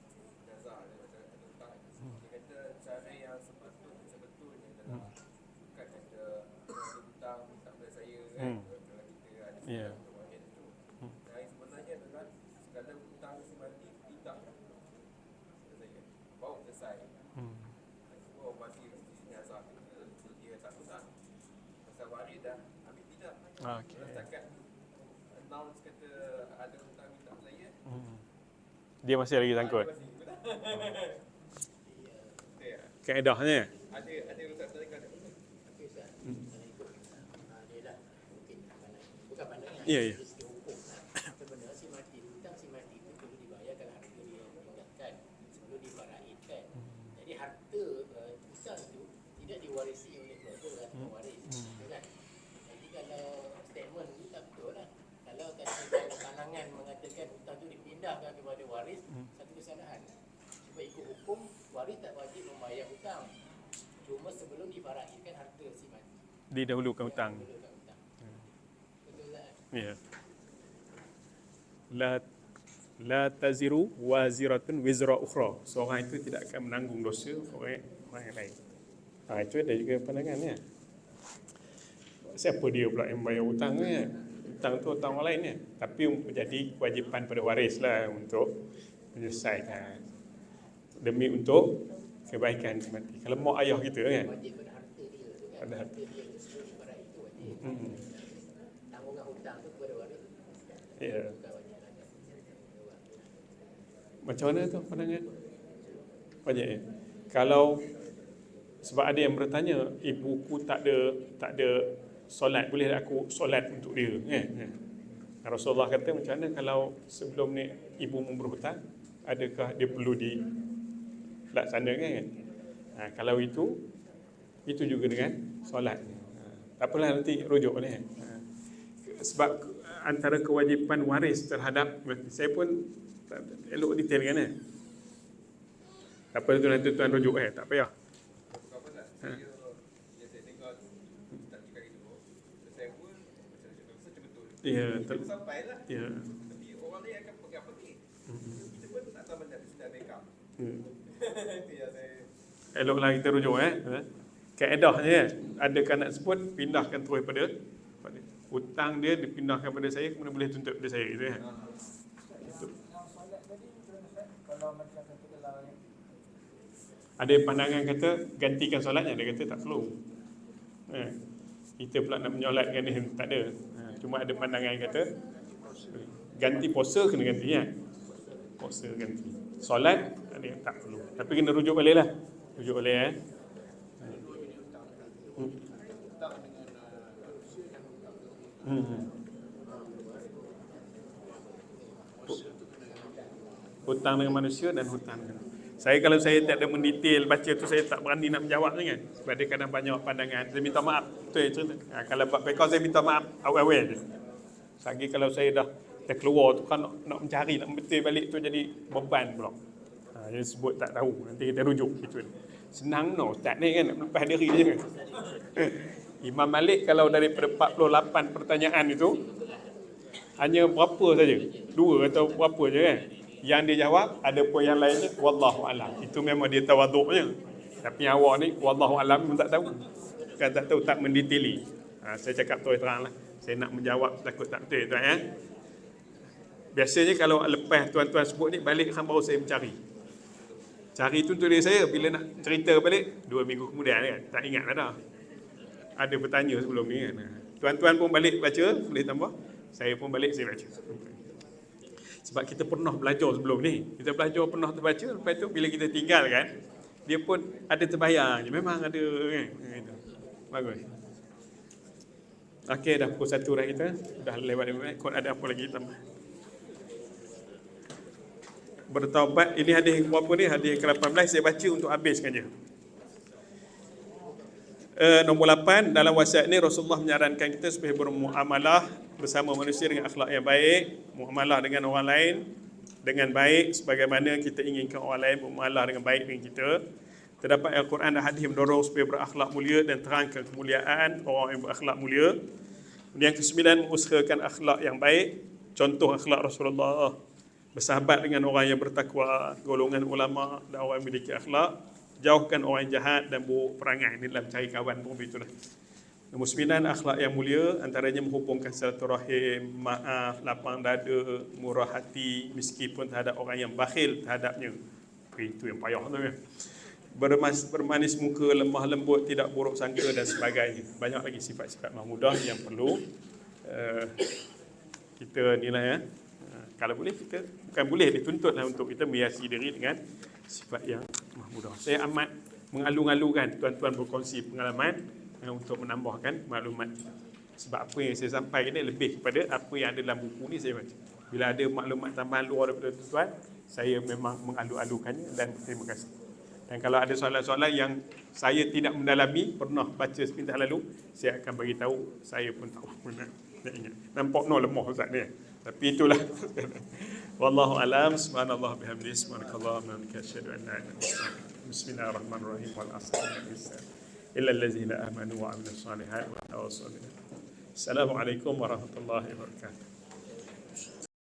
nazar dia macam hutang. Dia kata cara yang sebetulnya adalah bukan kata hutang minta pada saya kan. Kalau kita ada hutang bahagian itu. Dan sebenarnya adalah sekadar hutang si mati tidak saya baru selesai. Semua masih nazar dia tak hutang. Pasal waris dah ambil tidak. Okey. Setakat announce kata ada hutang minta saya. Dia masih lagi sangkut. Kaedahnya. Ada ustaz tadi kata. Dia dah mungkin bukan pandangan. Ya. Sisi hukum. Sebenarnya si mati itu perlu dibayarkan harga dia tinggalkan sebelum difaraidkan. Jadi harta hutang itu tidak diwarisi oleh keluarga atau pewaris. Kan? Jadi kalau statement itu tak betul lah. Kalau kalangan mengatakan hutang itu dipindahkan kepada waris, satu kesalahan. Sebab ikut hukum, waris tak wajib membayar hutang. Cuma sebelum difaraidkan harta si mati. Didahulukan hutang. Betul tak? Ya. La taziru waziratun wizra ukhra. Seorang itu tidak akan menanggung dosa orang yang lain. Itu ada juga pandangannya. Siapa dia pula yang bayar hutang ni? Hutang tu hutang orang lain ni. Tapi menjadi kewajipan pada waris lah untuk menyelesaikan. Demi untuk kebaikan si mati. Kalau mak ayah kita kan. Wajib pada harta dia tu kan. Pada Harta dia itu sebelum difaraid itu wajib. Tanggungan hutang tu kepada waris. Ya. Bukan wajib ada. Macam mana tu pandangan? Wajib ya. Kalau sebab ada yang bertanya, ibuku tak ada solat, boleh tak aku solat untuk dia kan? Rasulullah kata macam mana kalau sebelum ni ibu berhutang, adakah dia perlu dilaksanakan kan? Kalau itu juga dengan solat. Tak apalah nanti rujuk ni. Sebab antara kewajipan waris terhadap, saya pun tak elok detail kan. Tak apa tu nanti tuan rujuk tak payah. Apa tak? Saya dengar tak cakap itu. Saya pun macam betul. Ya, Kita sampai lah. ya. Tapi orang lain akan pegang apa ni? Kita pun tak tahu mana sudah backup. Itu yang saya Eloklah kita rujuk kaedahnya adakah nak sebut pindahkan terus pada hutang dia dipindahkan pada saya, kemudian boleh tuntut pada saya gitu kan. Ada pandangan kata gantikan solatnya, dia kata tak perlu. Kita pula nak menyolatkan dia, tak ada. Cuma ada pandangan kata ganti puasa kena ganti ya. Puasa ganti. Solat ada yang tak perlu. Tapi kena rujuk balik lah. Rujuk balik hutang dengan manusia dan hutang dengan kalau saya tak ada mendetail baca tu, saya tak berani nak menjawab ni kan, sebab dia kadang banyak pandangan. Saya minta maaf tu yang cerita. Kalau buat pekau saya minta maaf awal-awal je. Lagi kalau saya dah terkeluar tu kan nak mencari, nak betul balik tu jadi beban pula. Jadi sebut tak tahu, nanti kita rujuk gitu. Senang no, tak ni kan nak melepas diri je kan. Imam Malik kalau daripada 48 pertanyaan itu hanya berapa saja? 2 atau berapa je kan yang dia jawab, ada pun yang lainnya wallahu alam. Itu memang dia tawaduknya. Tapi yang awak ni wallahu alam pun tak tahu. Kan tak tahu, tak mendetaili. Saya cakap terus terang lah. Saya nak menjawab takut tak betul tuan ya. Biasanya kalau lepas tuan-tuan sebut ni balik kan baru saya mencari. Cari tu tulis saya bila nak cerita balik 2 minggu kemudian kan. Tak ingat dah. Ada bertanya sebelum ni kan. Tuan-tuan pun balik baca, boleh tambah. Saya pun balik saya baca. Sebab kita pernah belajar sebelum ni. Kita belajar pernah terbaca, lepas tu bila kita tinggal kan, dia pun ada terbayang je. Memang ada kan. Bagus. Okey, dah pukul 1 dah kita. Dah lewat 5 minit. Kod ada apa lagi tambah? Bertaubat, ini hadis yang berapa ni? Hadis yang ke-18 saya baca untuk habiskan je. Nombor 8, dalam wasiat ni Rasulullah menyarankan kita supaya bermuamalah bersama manusia dengan akhlak yang baik, muamalah dengan orang lain dengan baik sebagaimana kita inginkan orang lain bermuamalah dengan baik dengan kita. Terdapat Al-Quran dan hadis mendorong supaya berakhlak mulia dan terangkan kemuliaan orang yang berakhlak mulia. Yang ke-9, mengusahakan akhlak yang baik. Contoh akhlak Rasulullah, bersahabat dengan orang yang bertakwa, golongan ulama dan orang yang memiliki akhlak. Jauhkan orang yang jahat dan buruk perangai. Ini dalam cari kawan pun begitulah. Nombor 9, akhlak yang mulia, antaranya menghubungkan silaturahim, maaf, lapang dada, murah hati meskipun terhadap orang yang bakhil terhadapnya. Itu yang payah tu kan. Bermanis muka, lemah lembut, tidak buruk sangka dan sebagainya. Banyak lagi sifat-sifat mahmudah yang perlu kita nilai ya. Kalau boleh kita, bukan boleh, dituntutlah untuk kita menghiasi diri dengan sifat yang mahmudah. Saya amat mengalu-alukan tuan-tuan berkongsi pengalaman untuk menambahkan maklumat kita. Sebab apa yang saya sampaikan ini lebih kepada apa yang ada dalam buku ni saya baca. Bila ada maklumat tambahan luar daripada tuan-tuan, saya memang mengalu-alukannya dan terima kasih. Dan kalau ada soalan-soalan yang saya tidak mendalami, pernah baca sepintas lalu, saya akan bagi tahu, saya pun tahu. Tak ingat. Nampak lemah Ustaz ni. Tapi itulah. Wallahu alam. Subhanallah bihamdihi, subhanakallah wa bihamdika, asyhadu an la ilaha illa anta. Bismillahirrahmanirrahim. Wal 'asri illa allazina amanu wa 'amilus solihati wa tawassaw bil haqq. Assalamualaikum warahmatullahi wabarakatuh.